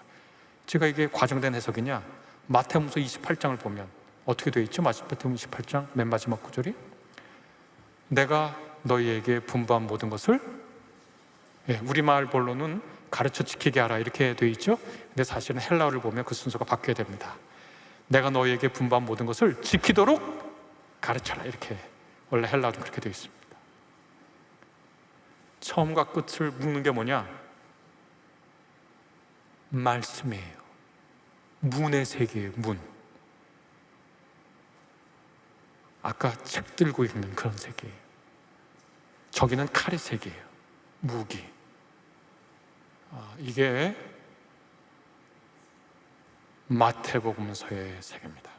제가 이게 과정된 해석이냐, 마태복음 28장을 보면 어떻게 되어 있죠? 마태복음 28장 맨 마지막 구절이 내가 너희에게 분부한 모든 것을, 우리말 본로는 가르쳐 지키게 하라 이렇게 되어 있죠. 근데 사실은 헬라어를 보면 그 순서가 바뀌어야 됩니다. 내가 너희에게 분부한 모든 것을 지키도록 가르쳐라, 이렇게 원래 헬라어도 그렇게 되어 있습니다. 처음과 끝을 묶는 게 뭐냐? 말씀이에요. 문의 세계예요. 문. 아까 책 들고 읽는 그런 세계예요. 저기는 칼의 세계예요. 무기. 이게 마태복음서의 세계입니다.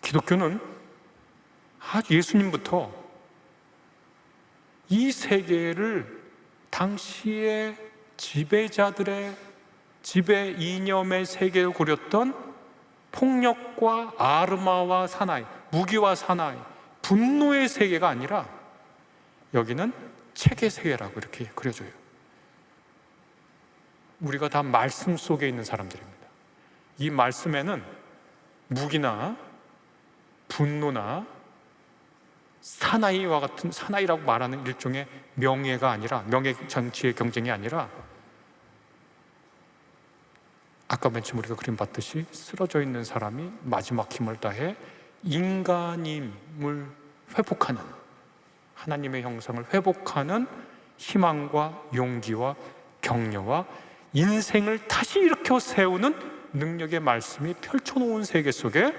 기독교는 아주 예수님부터 이 세계를 당시의 지배자들의 지배 이념의 세계를 고렸던 폭력과 아르마와 사나이, 무기와 사나이, 분노의 세계가 아니라 여기는 책의 세계라고 이렇게 그려줘요. 우리가 다 말씀 속에 있는 사람들입니다. 이 말씀에는 무기나 분노나 사나이와 같은, 사나이라고 말하는 일종의 명예가 아니라, 명예 정치의 경쟁이 아니라, 아까 맨 처음 우리가 그림 봤듯이 쓰러져 있는 사람이 마지막 힘을 다해 인간임을 회복하는, 하나님의 형상을 회복하는 희망과 용기와 격려와 인생을 다시 일으켜 세우는 능력의 말씀이 펼쳐놓은 세계 속에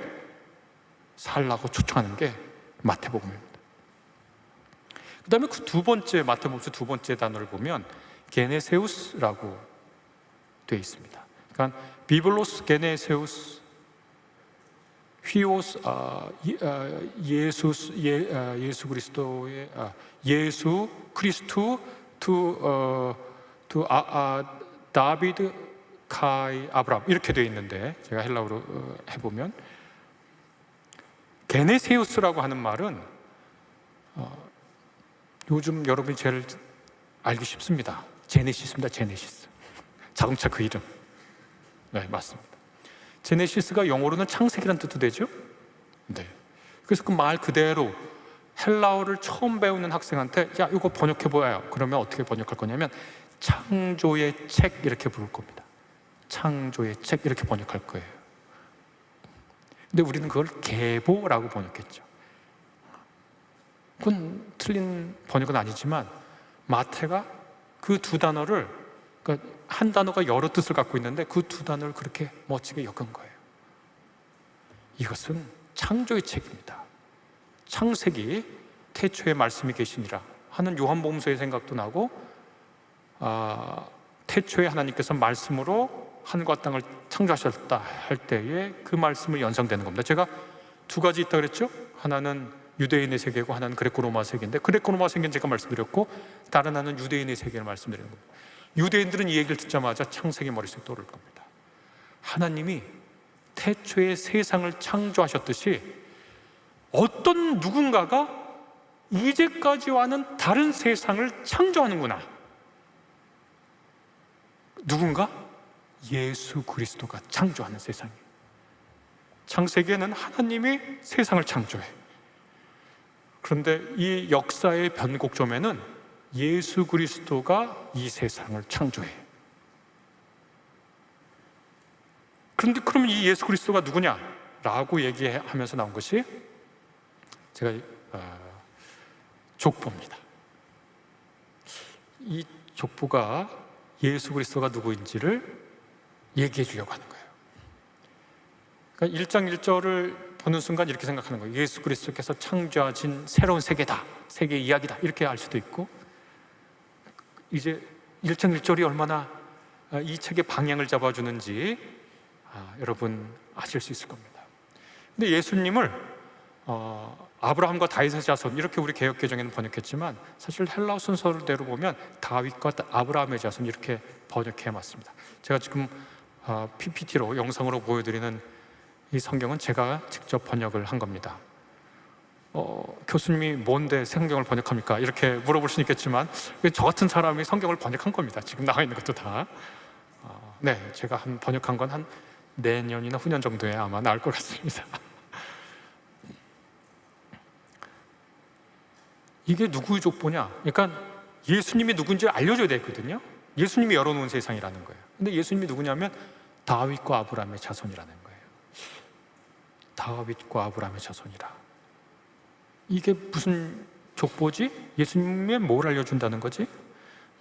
살라고 초청하는 게 마태복음입니다. 그 다음에 그 두 번째, 마태복음서 두 번째 단어를 보면 게네세우스라고 되어 있습니다. 그러니까 비블로스 게네세우스, 휘오스, 예수 그리스도의 예수 크리스투 투 다비드 카이 아브람, 이렇게 되어 있는데, 제가 헬라어로 해보면 게네세우스라고 하는 말은 요즘 여러분이 제일 알기 쉽습니다. 제네시스입니다. 제네시스. 자동차 그 이름. 네, 맞습니다. 제네시스가 영어로는 창세기란 뜻도 되죠? 네. 그래서 그 말 그대로 헬라어를 처음 배우는 학생한테 야, 이거 번역해 보아요. 그러면 어떻게 번역할 거냐면 창조의 책 이렇게 부를 겁니다. 창조의 책 이렇게 번역할 거예요. 근데 우리는 그걸 계보라고 번역했죠. 그건 틀린 번역은 아니지만 마태가 그 두 단어를, 그러니까 한 단어가 여러 뜻을 갖고 있는데 그 두 단어를 그렇게 멋지게 엮은 거예요. 이것은 창조의 책입니다. 창세기 태초에 말씀이 계시니라 하는 요한복음서의 생각도 나고, 태초에 하나님께서 말씀으로 하늘과 땅을 창조하셨다 할 때에 그 말씀을 연상되는 겁니다. 제가 두 가지 있다 그랬죠? 하나는 유대인의 세계고 하나는 그레코로마 세계인데, 그레코로마 세계는 제가 말씀드렸고 다른 하나는 유대인의 세계를 말씀드리는 겁니다. 유대인들은 이 얘기를 듣자마자 창세기 머릿속에 떠오를 겁니다. 하나님이 태초에 세상을 창조하셨듯이 어떤 누군가가 이제까지와는 다른 세상을 창조하는구나. 누군가? 예수 그리스도가 창조하는 세상이에요. 창세기에는 하나님이 세상을 창조해. 그런데 이 역사의 변곡점에는 예수 그리스도가 이 세상을 창조해. 그런데 그러면 이 예수 그리스도가 누구냐? 라고 얘기하면서 나온 것이 제가 족보입니다. 이 족보가 예수 그리스도가 누구인지를 얘기해 주려고 하는 거예요. 그러니까 1장 1절을 보는 순간 이렇게 생각하는 거예요. 예수 그리스도께서 창조하신 새로운 세계다, 세계 이야기다, 이렇게 알 수도 있고, 이제 1장 1절이 얼마나 이 책의 방향을 잡아주는지 여러분 아실 수 있을 겁니다. 근데 예수님을 아브라함과 다윗의 자손, 이렇게 우리 개역개정에는 번역했지만 사실 헬라어 순서대로 보면 다윗과 아브라함의 자손, 이렇게 번역해 맞습니다. 제가 지금 PPT로 영상으로 보여드리는 이 성경은 제가 직접 번역을 한 겁니다. 교수님이 뭔데 성경을 번역합니까? 이렇게 물어볼 수 있겠지만 저 같은 사람이 성경을 번역한 겁니다. 지금 나와 있는 것도 다. 네, 제가 번역한 건 한 내년이나 후년 정도에 아마 나올 것 같습니다. 이게 누구의 족보냐? 그러니까 예수님이 누군지 알려줘야 되거든요. 예수님이 열어놓은 세상이라는 거예요. 근데 예수님이 누구냐면 다윗과 아브라함의 자손이라는 거예요. 다윗과 아브라함의 자손이라. 이게 무슨 족보지? 예수님이 뭘 알려준다는 거지?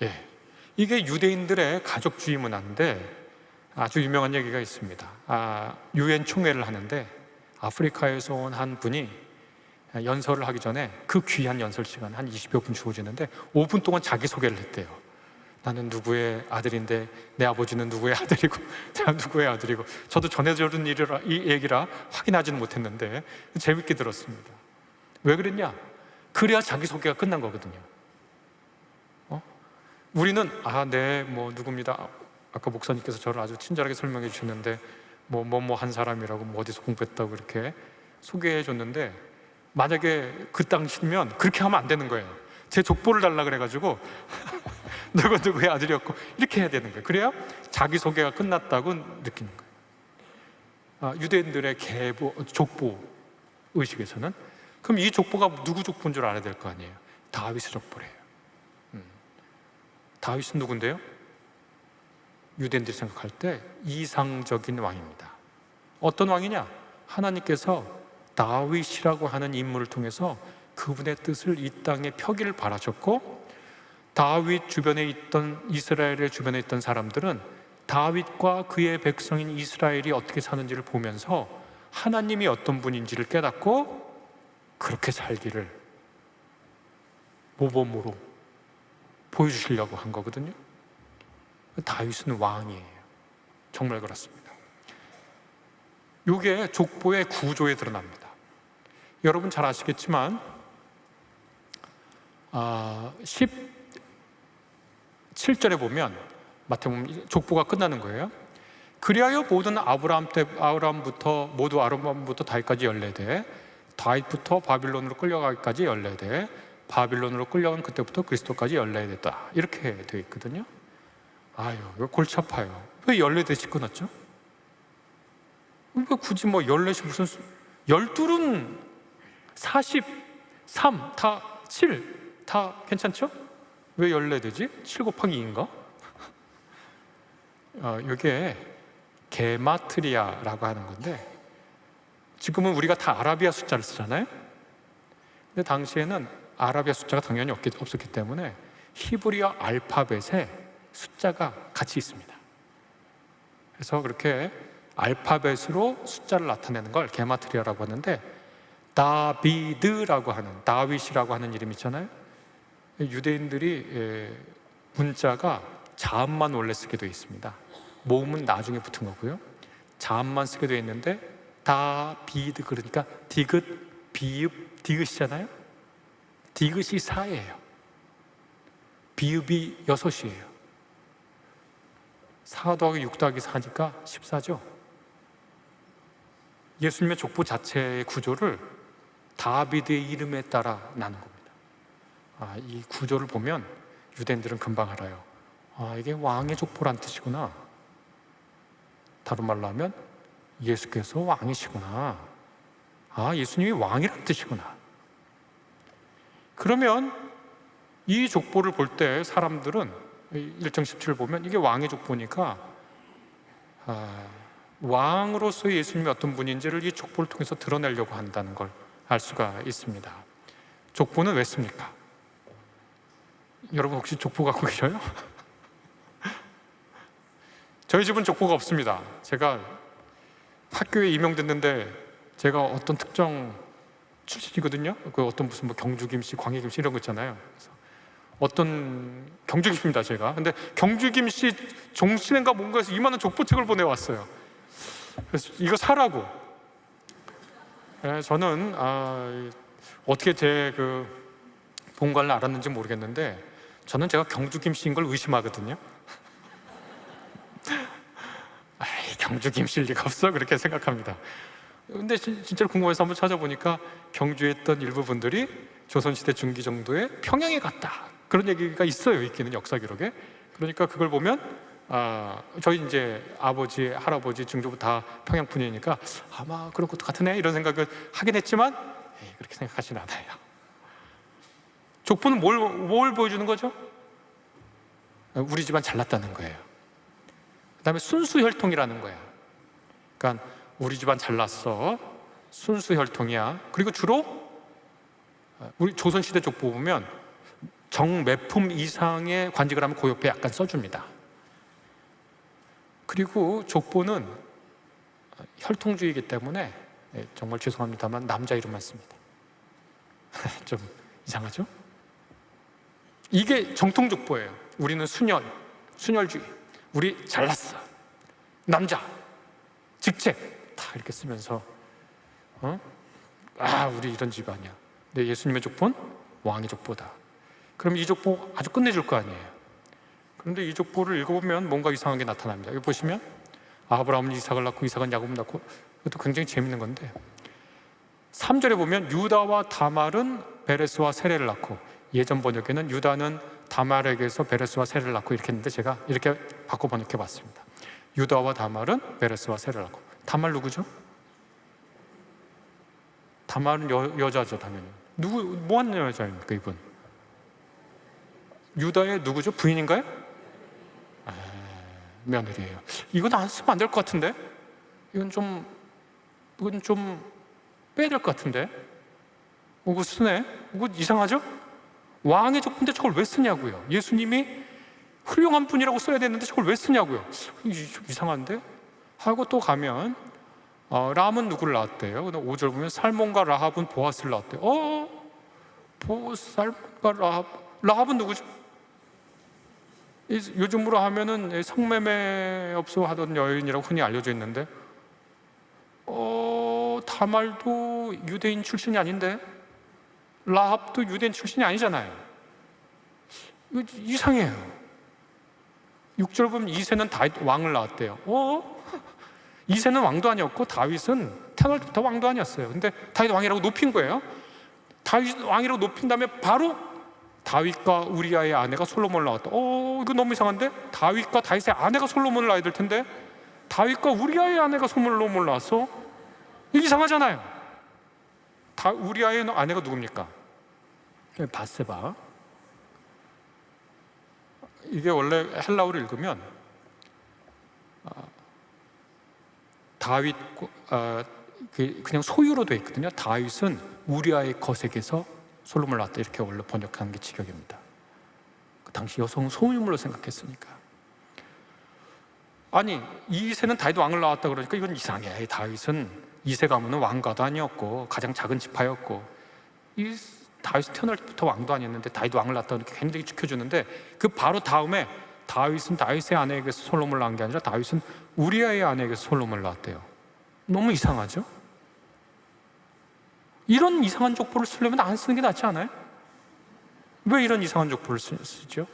예, 이게 유대인들의 가족주의 문화인데 아주 유명한 얘기가 있습니다. 유엔 총회를 하는데 아프리카에서 온 한 분이 연설을 하기 전에 그 귀한 연설 시간 한 20여 분 주어지는데 5분 동안 자기소개를 했대요. 나는 누구의 아들인데 내 아버지는 누구의 아들이고 내가 누구의 아들이고, 저도 전해져 들은 이 얘기라 확인하지는 못했는데 재밌게 들었습니다. 왜 그랬냐? 그래야 자기소개가 끝난 거거든요. 우리는 네, 뭐 누굽니다. 아까 목사님께서 저를 아주 친절하게 설명해 주셨는데 뭐 한 사람이라고 뭐 어디서 공부했다고 이렇게 소개해 줬는데, 만약에 그 당시면 그렇게 하면 안 되는 거예요. 제 족보를 달라 그래가지고 누구의 아들이었고 이렇게 해야 되는 거예요. 그래야 자기소개가 끝났다고 느끼는 거예요. 유대인들의 족보 의식에서는. 그럼 이 족보가 누구 족보인 줄 알아야 될 거 아니에요. 다윗의 족보래요. 다윗은 누군데요? 유대인들이 생각할 때 이상적인 왕입니다. 어떤 왕이냐? 하나님께서 다윗이라고 하는 인물을 통해서 그분의 뜻을 이 땅에 펴기를 바라셨고, 다윗 주변에 있던, 이스라엘의 주변에 있던 사람들은 다윗과 그의 백성인 이스라엘이 어떻게 사는지를 보면서 하나님이 어떤 분인지를 깨닫고 그렇게 살기를 모범으로 보여주시려고 한 거거든요. 다윗은 왕이에요. 정말 그렇습니다. 이게 족보의 구조에 드러납니다. 여러분 잘 아시겠지만 17절에 보면 마태복음 족보가 끝나는 거예요. 그리하여 모든 아브라함부터 다윗까지 14대, 다윗부터 바빌론으로 끌려가기까지 14대, 바빌론으로 끌려간 그때부터 그리스도까지 14대다. 이렇게 되어 있거든요. 이거 골치 아파요. 왜 14대씩 끊었죠? 왜 굳이 14씩 무슨 12는 43, 다 7, 다 괜찮죠? 왜 14대지? 7 곱하기 2인가? 이게 게마트리아라고 하는 건데, 지금은 우리가 다 아라비아 숫자를 쓰잖아요. 근데 당시에는 아라비아 숫자가 당연히 없었기 때문에 히브리어 알파벳에 숫자가 같이 있습니다. 그래서 그렇게 알파벳으로 숫자를 나타내는 걸 게마트리아라고 하는데, 다윗이라고 하는 이름 있잖아요. 유대인들이 문자가 자음만 원래 쓰게 되어 있습니다. 모음은 나중에 붙은 거고요. 자음만 쓰게 되어 있는데 다비드, 그러니까 디귿, 비읍, 디귿이잖아요. 디귿이 4예요. 비읍이 6이에요. 4 더하기 6 더하기 4니까 14죠. 예수님의 족보 자체의 구조를 다비드의 이름에 따라 나눈 겁니다. 이 구조를 보면 유대인들은 금방 알아요. 이게 왕의 족보란 뜻이구나. 다른 말로 하면 예수께서 왕이시구나. 예수님이 왕이란 뜻이구나. 그러면 이 족보를 볼 때 사람들은 1장 17을 보면 이게 왕의 족보니까 왕으로서 예수님이 어떤 분인지를 이 족보를 통해서 드러내려고 한다는 걸 알 수가 있습니다. 족보는 왜 씁니까? 여러분 혹시 족보 갖고 계셔요? 저희 집은 족보가 없습니다. 제가 학교에 임용됐는데 제가 어떤 특정 출신이거든요. 그 어떤 무슨 경주 김씨, 광해 김씨 이런 거 있잖아요. 그래서 어떤 경주 김씨입니다, 제가. 근데 경주 김씨 종신회인가 뭔가 해서 2만 원 족보책을 보내왔어요. 그래서 이거 사라고. 저는 어떻게 제 그 본관을 알았는지 모르겠는데 저는 제가 경주 김씨인 걸 의심하거든요. 경주 김씨일 리가 없어, 그렇게 생각합니다. 근데 진짜로 궁금해서 한번 찾아보니까 경주에 있던 일부 분들이 조선시대 중기 정도에 평양에 갔다, 그런 얘기가 있어요. 있기는 역사 기록에. 그러니까 그걸 보면 저희 이제 아버지, 할아버지, 증조부 다 평양 분이니까 아마 그런 것도 같으네 이런 생각을 하긴 했지만 그렇게 생각하지는 않아요. 족보는 뭘 보여주는 거죠? 우리 집안 잘났다는 거예요. 그 다음에 순수혈통이라는 거야. 그러니까 우리 집안 잘났어, 순수혈통이야. 그리고 주로 우리 조선시대 족보 보면 정매품 이상의 관직을 하면 그 옆에 약간 써줍니다. 그리고 족보는 혈통주의이기 때문에 정말 죄송합니다만 남자 이름만 씁니다. 좀 이상하죠? 이게 정통 족보예요. 우리는 순혈주의, 우리 잘났어, 남자, 직책 다 이렇게 쓰면서 우리 이런 집안이야. 근데 예수님의 족보는 왕의 족보다. 그럼 이 족보 아주 끝내줄 거 아니에요. 그런데 이 족보를 읽어보면 뭔가 이상한 게 나타납니다. 여기 보시면 아브라함은 이삭을 낳고 이삭은 야곱을 낳고, 이것도 굉장히 재밌는 건데 3절에 보면 유다와 다말은 베레스와 세레를 낳고, 예전 번역에는 유다는 다말에게서 베레스와 세레를 낳고 이렇게 했는데 제가 이렇게 바꿔 번역해 봤습니다. 유다와 다말은 베레스와 세레를 낳고. 다말 누구죠? 다말은 여자죠, 당연히. 뭐 하는 여자입니까, 이분? 유다의 누구죠? 부인인가요? 며느리예요. 이건 안 쓰면 안 될 것 같은데? 이건 좀 빼야 될 것 같은데? 이거 쓰네? 이거 이상하죠? 왕의 족보인데 저걸 왜 쓰냐고요. 예수님이 훌륭한 분이라고 써야 되는데 저걸 왜 쓰냐고요. 좀 이상한데? 하고 또 가면 람은 누구를 낳았대요? 5절 보면 살몬과 라합은 보아스를 낳았대요. 살몬과 라합은 누구죠? 요즘으로 하면은 성매매 업소 하던 여인이라고 흔히 알려져 있는데 다말도 유대인 출신이 아닌데, 라합도 유대인 출신이 아니잖아요. 이거 이상해요. 6절 보면 이새는 다윗 왕을 낳았대요. 이새는 왕도 아니었고 다윗은 태어날 때부터 왕도 아니었어요. 근데 다윗 왕이라고 높인 거예요. 다윗 왕이라고 높인 다음에 바로 다윗과 우리아의 아내가 솔로몬을 낳았다. 이거 너무 이상한데? 다윗과 다윗의 아내가 솔로몬을 낳아야 될 텐데 다윗과 우리아의 아내가 솔로몬을 낳았어? 이거 이상하잖아요. 우리아의 아내가 누굽니까? 바세바. 이게 원래 헬라어로 읽으면 다윗, 그냥 소유로 되어 있거든요. 다윗은 우리아의 거색에서 솔로몬을 낳았다, 이렇게 원래 번역하는 게 직역입니다. 그 당시 여성은 소유물로 생각했으니까. 아니, 이새는 다윗 왕을 낳았다 그러니까 이건 이상해. 다윗은 이새 가문은 왕가도 아니었고 가장 작은 지파였고, 이 다윗은 태어날 때부터 왕도 아니었는데 다윗 왕을 낳았다 그러니까 굉장히 지켜주는데, 그 바로 다음에 다윗은 다윗의 아내에게서 솔로몬을 낳은 게 아니라 다윗은 우리아의 아내에게서 솔로몬을 낳았대요. 너무 이상하죠? 이런 이상한 족보를 쓰려면 안 쓰는 게 낫지 않아요? 왜 이런 이상한 족보를 쓰죠?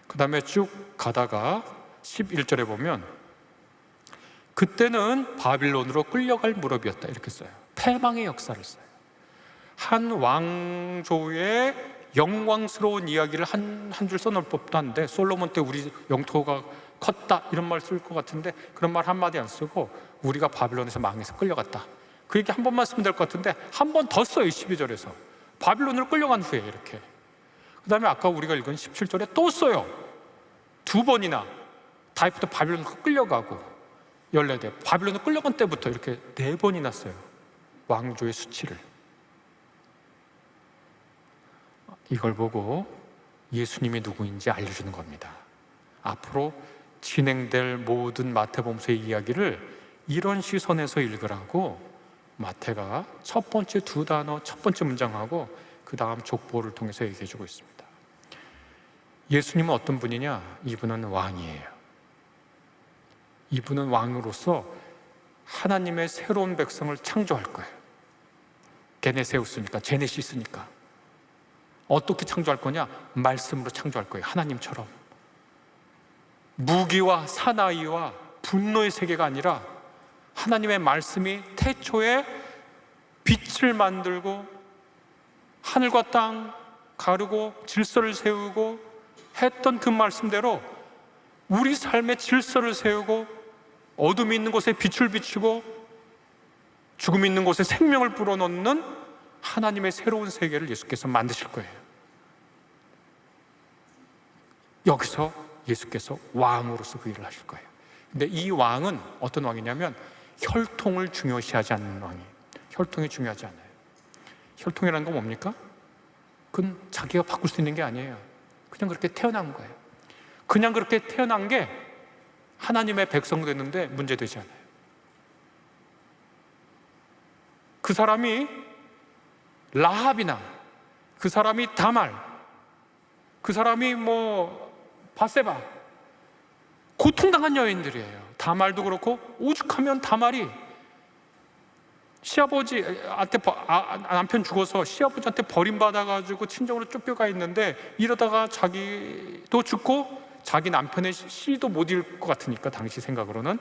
그 다음에 쭉 가다가 11절에 보면 그때는 바빌론으로 끌려갈 무렵이었다, 이렇게 써요. 패망의 역사를 써요. 한 왕조의 영광스러운 이야기를 한 줄 써놓을 법도 한데, 솔로몬 때 우리 영토가 컸다 이런 말 쓸 것 같은데 그런 말 한마디 안 쓰고 우리가 바빌론에서 망해서 끌려갔다, 그 얘기 한 번만 쓰면 될 것 같은데 한 번 더 써요. 12절에서 바빌론으로 끌려간 후에 이렇게. 그 다음에 아까 우리가 읽은 17절에 또 써요. 2번이나 다윗부터 바빌론으로 끌려가고 14대 바빌론으로 끌려간 때부터 이렇게 4번이나 써요. 왕조의 수치를. 이걸 보고 예수님이 누구인지 알려주는 겁니다. 앞으로 진행될 모든 마태복음서의 이야기를 이런 시선에서 읽으라고 마태가 첫 번째 2단어, 첫 번째 문장하고 그 다음 족보를 통해서 얘기해주고 있습니다. 예수님은 어떤 분이냐? 이분은 왕이에요. 이분은 왕으로서 하나님의 새로운 백성을 창조할 거예요. 게네세우스니까, 제네시스니까. 어떻게 창조할 거냐? 말씀으로 창조할 거예요. 하나님처럼. 무기와 사나이와 분노의 세계가 아니라 하나님의 말씀이 태초에 빛을 만들고 하늘과 땅 가르고 질서를 세우고 했던 그 말씀대로 우리 삶의 질서를 세우고 어둠이 있는 곳에 빛을 비추고 죽음이 있는 곳에 생명을 불어넣는 하나님의 새로운 세계를 예수께서 만드실 거예요. 여기서 예수께서 왕으로서 그 일을 하실 거예요. 근데 이 왕은 어떤 왕이냐면 혈통을 중요시하지 않는 왕이에요. 혈통이 중요하지 않아요. 혈통이라는 건 뭡니까? 그건 자기가 바꿀 수 있는 게 아니에요. 그냥 그렇게 태어난 거예요. 그냥 그렇게 태어난 게 하나님의 백성 됐는데 문제되지 않아요. 그 사람이 라합이나 그 사람이 다말, 그 사람이 바세바, 고통당한 여인들이에요. 다말도 그렇고, 오죽하면 다말이 시아버지한테 남편 죽어서 시아버지한테 버림받아가지고 친정으로 쫓겨가 있는데, 이러다가 자기도 죽고 자기 남편의 시도 못 잃을 것 같으니까 당시 생각으로는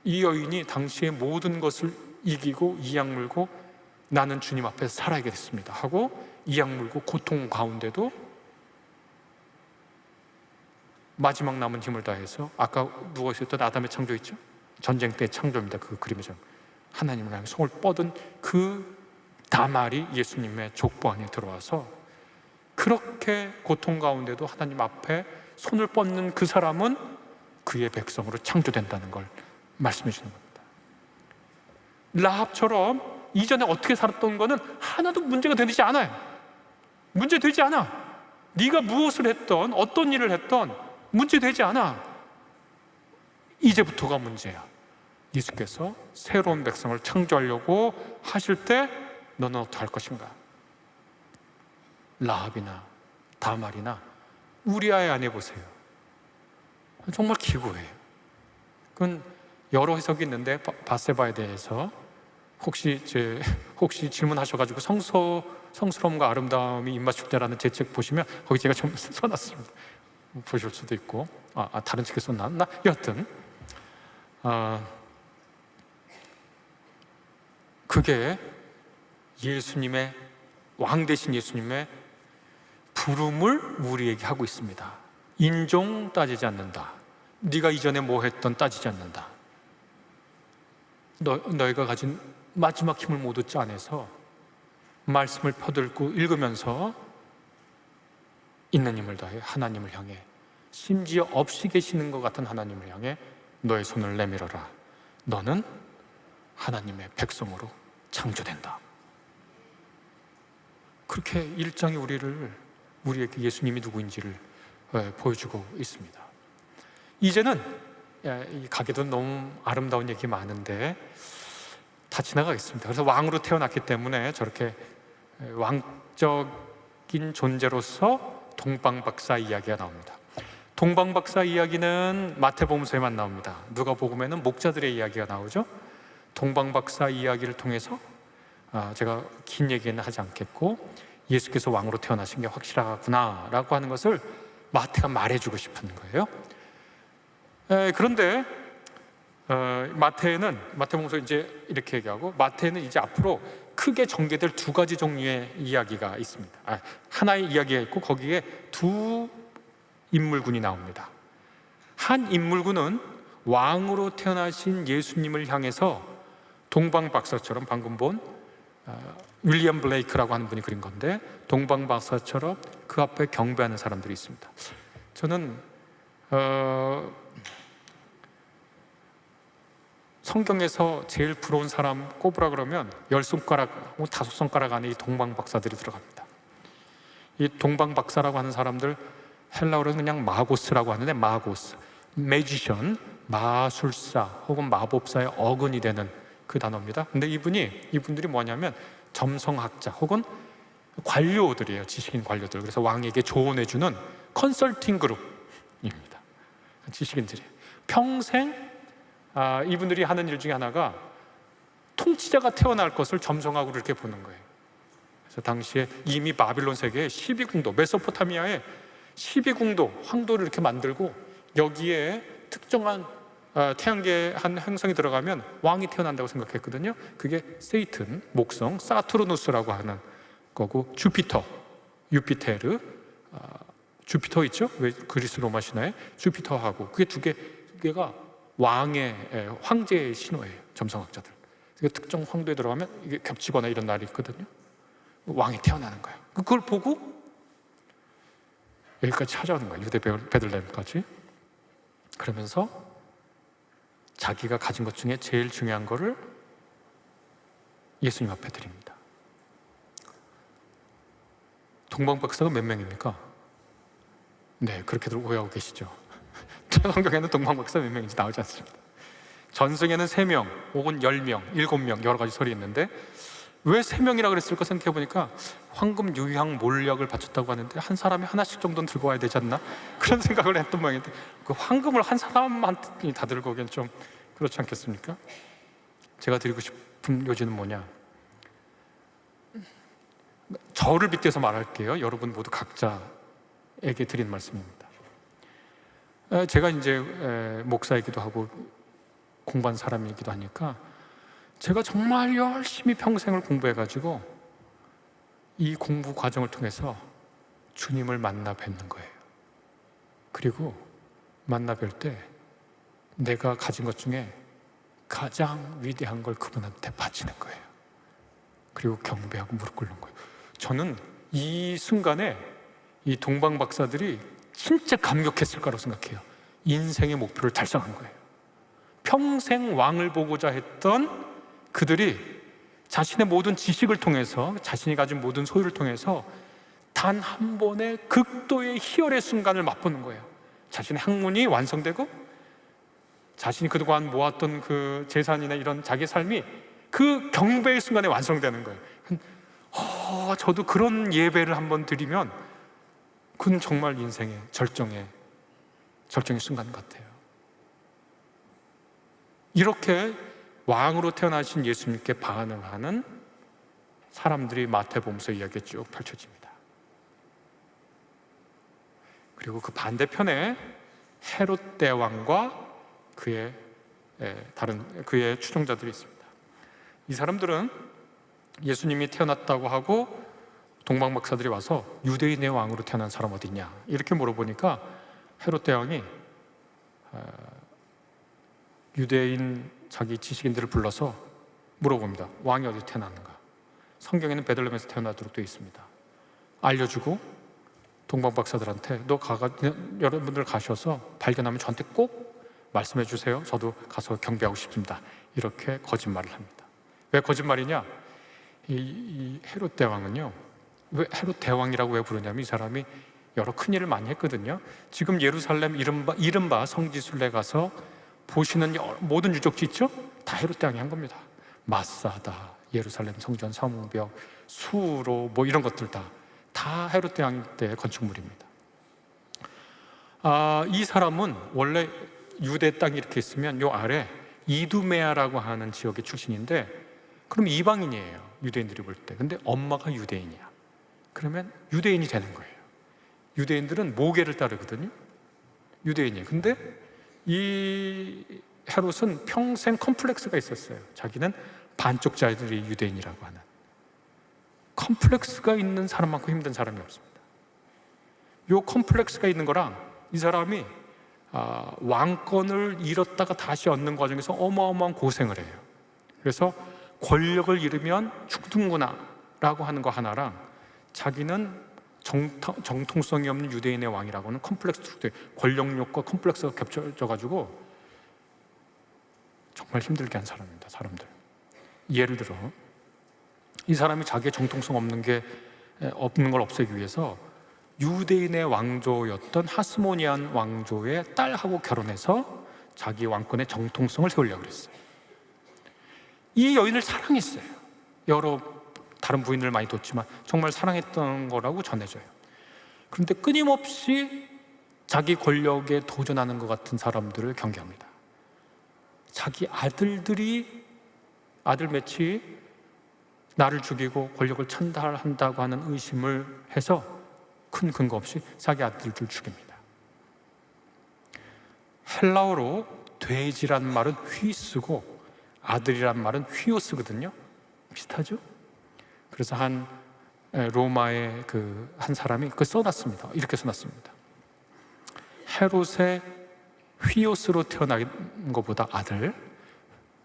이 여인이 당시의 모든 것을 이기고 이악 물고 나는 주님 앞에서 살아야게 됐습니다 하고 이악 물고 고통 가운데도 마지막 남은 힘을 다해서 아까 누워있었던 아담의 창조 있죠? 전쟁 때 창조입니다. 그 그림의 하나님을 향해 손을 뻗은 그 다말이 예수님의 족보 안에 들어와서 그렇게 고통 가운데도 하나님 앞에 손을 뻗는 그 사람은 그의 백성으로 창조된다는 걸 말씀해 주는 겁니다. 라합처럼 이전에 어떻게 살았던 거는 하나도 문제가 되지 않아요. 문제되지 않아. 네가 무엇을 했던 어떤 일을 했던 문제되지 않아. 이제부터가 문제야. 예수께서 새로운 백성을 창조하려고 하실 때 너는 어떻게 할 것인가? 라합이나 다말이나 우리아의 아내 보세요. 정말 기구해요. 그건 여러 해석이 있는데 바세바에 대해서 혹시 질문하셔가지고 성스러움과 아름다움이 입맞출 때라는 제 책 보시면 거기 제가 좀 써놨습니다. 보실 수도 있고 다른 책에 썼나? 여하튼 그게 예수님의 왕 되신 예수님의 부름을 우리에게 하고 있습니다. 인종 따지지 않는다. 네가 이전에 뭐 했던 따지지 않는다. 너희가 가진 마지막 힘을 모두 짜내서 말씀을 펴들고 읽으면서 있는 힘을 다해 하나님을 향해, 심지어 없이 계시는 것 같은 하나님을 향해 너의 손을 내밀어라. 너는 하나님의 백성으로 창조된다. 그렇게 일장이 우리에게 예수님이 누구인지를 보여주고 있습니다. 이제는 이 가게도 너무 아름다운 얘기 많은데 다 지나가겠습니다. 그래서 왕으로 태어났기 때문에 저렇게 왕적인 존재로서 동방박사 이야기가 나옵니다. 동방박사 이야기는 마태복음서에만 나옵니다. 누가복음에는 목자들의 이야기가 나오죠. 동방박사 이야기를 통해서 제가 긴 얘기는 하지 않겠고 예수께서 왕으로 태어나신 게 확실하구나라고 하는 것을 마태가 말해주고 싶은 거예요. 그런데 마태복음서 이제 이렇게 얘기하고, 마태는 이제 앞으로 크게 전개될 두 가지 종류의 이야기가 있습니다. 하나의 이야기가 있고 거기에 두 인물군이 나옵니다. 한 인물군은 왕으로 태어나신 예수님을 향해서 동방박사처럼, 방금 본 윌리엄 블레이크라고 하는 분이 그린 건데, 동방박사처럼 그 앞에 경배하는 사람들이 있습니다. 저는 성경에서 제일 부러운 사람 꼽으라 그러면 10손가락, 5손가락 안에 이 동방박사들이 들어갑니다. 이 동방박사라고 하는 사람들 헬라어로는 그냥 마고스라고 하는데, 마고스, 매지션, 마술사 혹은 마법사의 어근이 되는 그 단어입니다. 근데 이분들이 뭐냐면 점성학자 혹은 관료들이에요. 지식인 관료들. 그래서 왕에게 조언해주는 컨설팅 그룹입니다. 지식인들이에요. 평생 이분들이 하는 일 중에 하나가 통치자가 태어날 것을 점성하고 이렇게 보는 거예요. 그래서 당시에 이미 바빌론 세계에 12궁도, 메소포타미아에 12궁도, 황도를 이렇게 만들고 여기에 특정한 태양계 한 행성이 들어가면 왕이 태어난다고 생각했거든요. 그게 세이튼, 목성, 사투르누스라고 하는 거고, 주피터, 유피테르, 주피터 있죠? 왜 그리스 로마 신화에 주피터하고 그게 두 개가 왕의 황제의 신호예요. 점성학자들. 특정 황도에 들어가면 이게 겹치거나 이런 날이 있거든요. 왕이 태어나는 거예요. 그걸 보고 여기까지 찾아오는 거예요. 유대 베들레헴까지. 그러면서 자기가 가진 것 중에 제일 중요한 거를 예수님 앞에 드립니다. 동방박사가 몇 명입니까? 네, 그렇게들 오해하고 계시죠. 성경에는 동방박사 몇 명인지 나오지 않습니다. 전승에는 3명 혹은 10명, 7명 여러 가지 설이 있는데 왜 3명이라 그랬을까 생각해보니까 황금, 유향, 몰약을 바쳤다고 하는데 한 사람이 하나씩 정도는 들고 와야 되지 않나? 그런 생각을 했던 모양인데 그 황금을 한 사람만 다 들고 오기엔 좀 그렇지 않겠습니까? 제가 드리고 싶은 요지는 뭐냐? 저를 빗대서 말할게요. 여러분 모두 각자에게 드리는 말씀입니다. 제가 이제 목사이기도 하고 공부한 사람이기도 하니까 제가 정말 열심히 평생을 공부해가지고 이 공부 과정을 통해서 주님을 만나 뵙는 거예요. 그리고 만나 뵐 때 내가 가진 것 중에 가장 위대한 걸 그분한테 바치는 거예요. 그리고 경배하고 무릎 꿇는 거예요. 저는 이 순간에 이 동방 박사들이 진짜 감격했을 거라고 생각해요. 인생의 목표를 달성한 거예요. 평생 왕을 보고자 했던 그들이 자신의 모든 지식을 통해서, 자신이 가진 모든 소유를 통해서 단 한 번의 극도의 희열의 순간을 맛보는 거예요. 자신의 학문이 완성되고 자신이 그동안 모았던 그 재산이나 이런 자기 삶이 그 경배의 순간에 완성되는 거예요. 저도 그런 예배를 한번 드리면 그건 정말 인생의 절정의 순간 같아요. 이렇게 왕으로 태어나신 예수님께 반응하는 사람들이 마태복음서 이야기에 쭉 펼쳐집니다. 그리고 그 반대편에 헤롯 대왕과 그의 추종자들이 있습니다. 이 사람들은 예수님이 태어났다고 하고 동방 박사들이 와서 유대인의 왕으로 태어난 사람 어디 있냐 이렇게 물어보니까 헤롯 대왕이 유대인 자기 지식인들을 불러서 물어봅니다. 왕이 어디서 태어났는가? 성경에는 베들레헴에서 태어나도록 되어 있습니다. 알려주고 동방 박사들한테 여러분들 가셔서 발견하면 저한테 꼭 말씀해 주세요. 저도 가서 경배하고 싶습니다. 이렇게 거짓말을 합니다. 왜 거짓말이냐? 이 헤롯 대왕은요, 왜 헤롯 대왕이라고 왜 부르냐면 이 사람이 여러 큰 일을 많이 했거든요. 지금 예루살렘 이른바 성지순례 가서 보시는 모든 유적지 있죠? 다 헤롯 대왕이 한 겁니다. 마사다, 예루살렘 성전, 성벽, 수로 뭐 이런 것들 다 헤롯 대왕 때 건축물입니다. 이 사람은 원래 유대 땅이 이렇게 있으면 요 아래 이두메아라고 하는 지역의 출신인데 그럼 이방인이에요. 유대인들이 볼 때. 근데 엄마가 유대인이야. 그러면 유대인이 되는 거예요. 유대인들은 모계를 따르거든요. 유대인이에요. 근데 이 헤롯은 평생 컴플렉스가 있었어요. 자기는 반쪽짜리 유대인이라고 하는. 컴플렉스가 있는 사람만큼 힘든 사람이 없습니다. 요 컴플렉스가 있는 거랑 이 사람이 왕권을 잃었다가 다시 얻는 과정에서 어마어마한 고생을 해요. 그래서 권력을 잃으면 죽는구나 라고 하는 거 하나랑 자기는 정통성이 없는 유대인의 왕이라고는 컴플렉스, 권력욕과 컴플렉스가 겹쳐져가지고 정말 힘들게 한 사람입니다. 사람들. 예를 들어 이 사람이 자기의 정통성 없는 걸 없애기 위해서 유대인의 왕조였던 하스모니안 왕조의 딸하고 결혼해서 자기 왕권의 정통성을 세우려고 했어요. 이 여인을 사랑했어요. 여러 다른 부인을 많이 뒀지만 정말 사랑했던 거라고 전해져요. 그런데 끊임없이 자기 권력에 도전하는 것 같은 사람들을 경계합니다. 자기 아들매치 나를 죽이고 권력을 찬탈한다고 하는 의심을 해서 큰 근거 없이 자기 아들들 죽입니다. 헬라어로 돼지란 말은 휘쓰고 아들이란 말은 휘오스거든요. 비슷하죠? 그래서 로마의 한 사람이 그걸 써놨습니다. 이렇게 써놨습니다. 헤롯의 휘오스로 태어난 것보다 아들,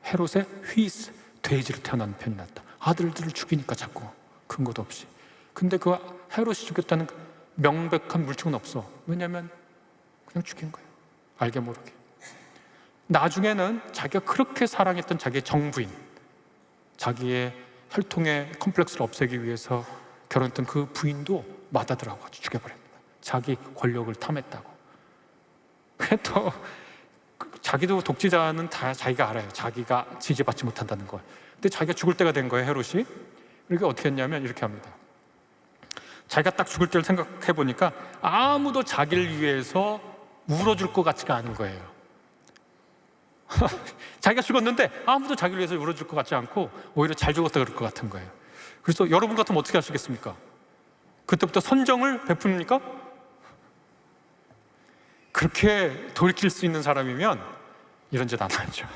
헤롯의 휘스, 돼지로 태어난 편이 낫다. 아들들을 죽이니까 자꾸 근거도 없이. 근데 그 헤롯이 죽였다는 명백한 물증은 없어. 왜냐하면 그냥 죽인 거예요. 알게 모르게. 나중에는 자기가 그렇게 사랑했던 자기의 정부인, 자기의 혈통의 컴플렉스를 없애기 위해서 결혼했던 그 부인도 맞아들어가지고 죽여버립니다. 자기 권력을 탐했다고. 그래도 자기도 독재자는 다 자기가 알아요. 자기가 지지받지 못한다는 걸. 근데 자기가 죽을 때가 된 거예요, 헤롯이. 그러니까 어떻게 했냐면 이렇게 합니다. 자기가 딱 죽을 때를 생각해 보니까 아무도 자기를 위해서 울어줄 것 같지가 않은 거예요. 자기가 죽었는데 아무도 자기를 위해서 울어줄 것 같지 않고 오히려 잘 죽었다 그럴 것 같은 거예요. 그래서 여러분 같으면 어떻게 하시겠습니까? 그때부터 선정을 베풉니까? 그렇게 돌이킬 수 있는 사람이면 이런 짓 안 하죠.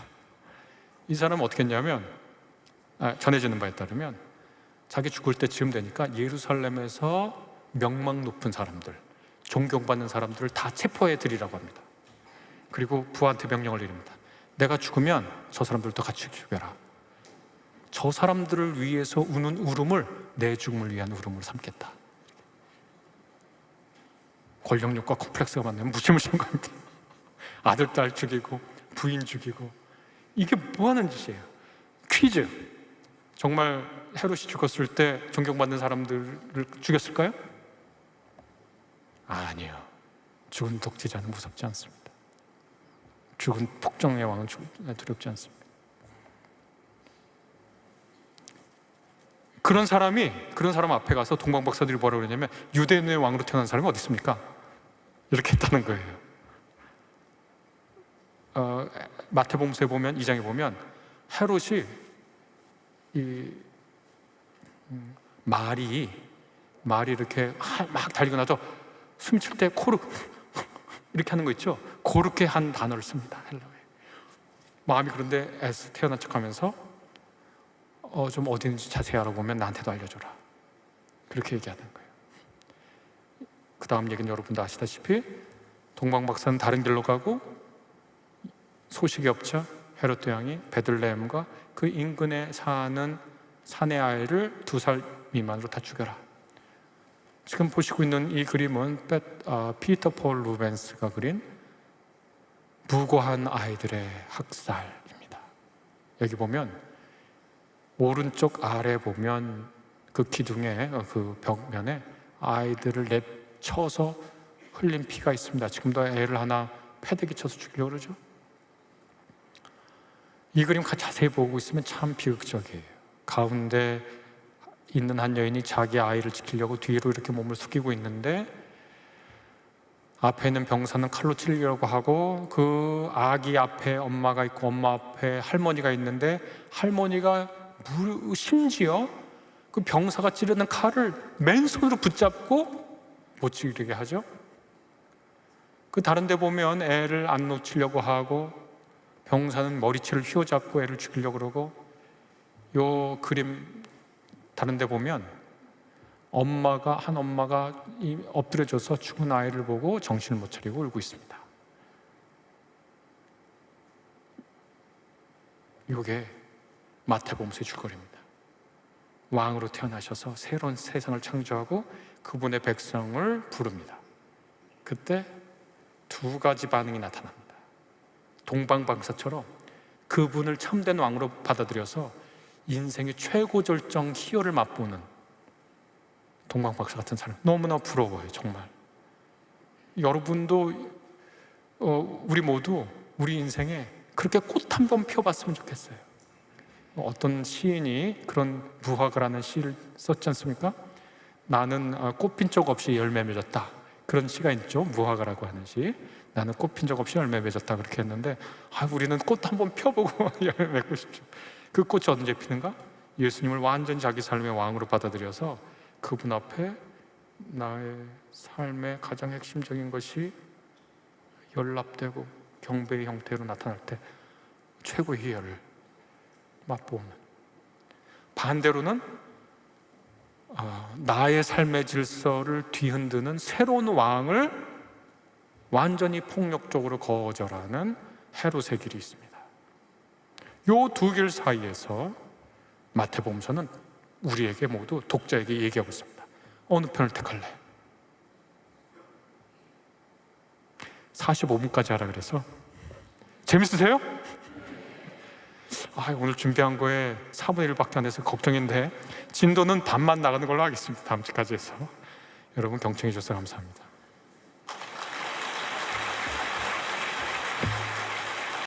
이 사람은 어떻게 했냐면 전해지는 바에 따르면 자기 죽을 때쯤 되니까 예루살렘에서 명망 높은 사람들, 존경받는 사람들을 다 체포해 드리라고 합니다. 그리고 부하한테 명령을 내립니다. 내가 죽으면 저 사람들도 같이 죽여라. 저 사람들을 위해서 우는 울음을 내 죽음을 위한 울음으로 삼겠다. 권력욕과 콤플렉스가 만나면 무시무시한 겁니다. 아들, 딸 죽이고 부인 죽이고. 이게 뭐 하는 짓이에요? 퀴즈. 정말 헤롯이 죽었을 때 존경받는 사람들을 죽였을까요? 아니에요. 죽은 독재자는 무섭지 않습니다. 죽은 폭정의 왕은 두렵지 않습니다. 그런 사람 앞에 가서 동방 박사들이 뭐라고 그러냐면 유대인의 왕으로 태어난 사람이 어디 있습니까? 이렇게 했다는 거예요. 마태복음서에 보면 2장에 보면 헤롯이 말이 이렇게 막 달리고 나서 숨쉴 때 코를 이렇게 하는 거 있죠? 그렇게 한 단어를 씁니다. 헬라어에. 마음이 그런데 애써 태어난 척하면서 좀 어디 있는지 자세히 알아보면 나한테도 알려줘라. 그렇게 얘기하는 거예요. 그 다음 얘기는 여러분도 아시다시피 동방 박사는 다른 길로 가고 소식이 없자 헤롯 대왕이 베들레헴과 그 인근에 사는 사내 아이를 2살 미만으로 다 죽여라. 지금 보시고 있는 이 그림은 피터 폴 루벤스가 그린 무고한 아이들의 학살입니다. 여기 보면 오른쪽 아래 보면 그 기둥에 그 벽면에 아이들을 내쳐서 흘린 피가 있습니다. 지금도 애를 하나 패대기 쳐서 죽이려고 그러죠. 이 그림 자세히 보고 있으면 참 비극적이에요. 가운데 있는 한 여인이 자기 아이를 지키려고 뒤로 이렇게 몸을 숙이고 있는데 앞에 있는 병사는 칼로 찌르려고 하고 그 아기 앞에 엄마가 있고 엄마 앞에 할머니가 있는데 할머니가 심지어 그 병사가 찌르는 칼을 맨손으로 붙잡고 못 찌르게 하죠. 그 다른 데 보면 애를 안 놓치려고 하고 병사는 머리채를 휘어잡고 애를 죽이려고 그러고 요 그림 다른 데 보면 한 엄마가 엎드려져서 죽은 아이를 보고 정신을 못 차리고 울고 있습니다. 이게 마태복음서의 줄거리입니다. 왕으로 태어나셔서 새로운 세상을 창조하고 그분의 백성을 부릅니다. 그때 2가지 반응이 나타납니다. 동방박사처럼 그분을 참된 왕으로 받아들여서 인생의 최고절정 희열을 맛보는 동방박사 같은 사람 너무나 부러워요. 정말 여러분도 우리 모두 우리 인생에 그렇게 꽃 한 번 펴봤으면 좋겠어요. 어떤 시인이 그런 무화과라는 시를 썼지 않습니까? 나는 꽃핀 적 없이 열매 맺었다. 그런 시가 있죠. 무화과라고 하는 시. 나는 꽃핀 적 없이 열매 맺었다 그렇게 했는데 우리는 꽃 한 번 펴보고 열매 맺고 싶죠. 그 꽃이 언제 피는가? 예수님을 완전 자기 삶의 왕으로 받아들여서 그분 앞에 나의 삶의 가장 핵심적인 것이 연락되고 경배의 형태로 나타날 때 최고의 희열을 맛보는, 반대로는 나의 삶의 질서를 뒤흔드는 새로운 왕을 완전히 폭력적으로 거절하는 헤롯의 길이 있습니다. 이 두 길 사이에서 마태복음서는 우리에게 모두 독자에게 얘기하고 있습니다. 어느 편을 택할래? 45분까지 하라 그래서 재밌으세요? 오늘 준비한 거에 4분의 1밖에 안 돼서 걱정인데 진도는 반만 나가는 걸로 하겠습니다. 다음 주까지 해서 여러분 경청해 주셔서 감사합니다.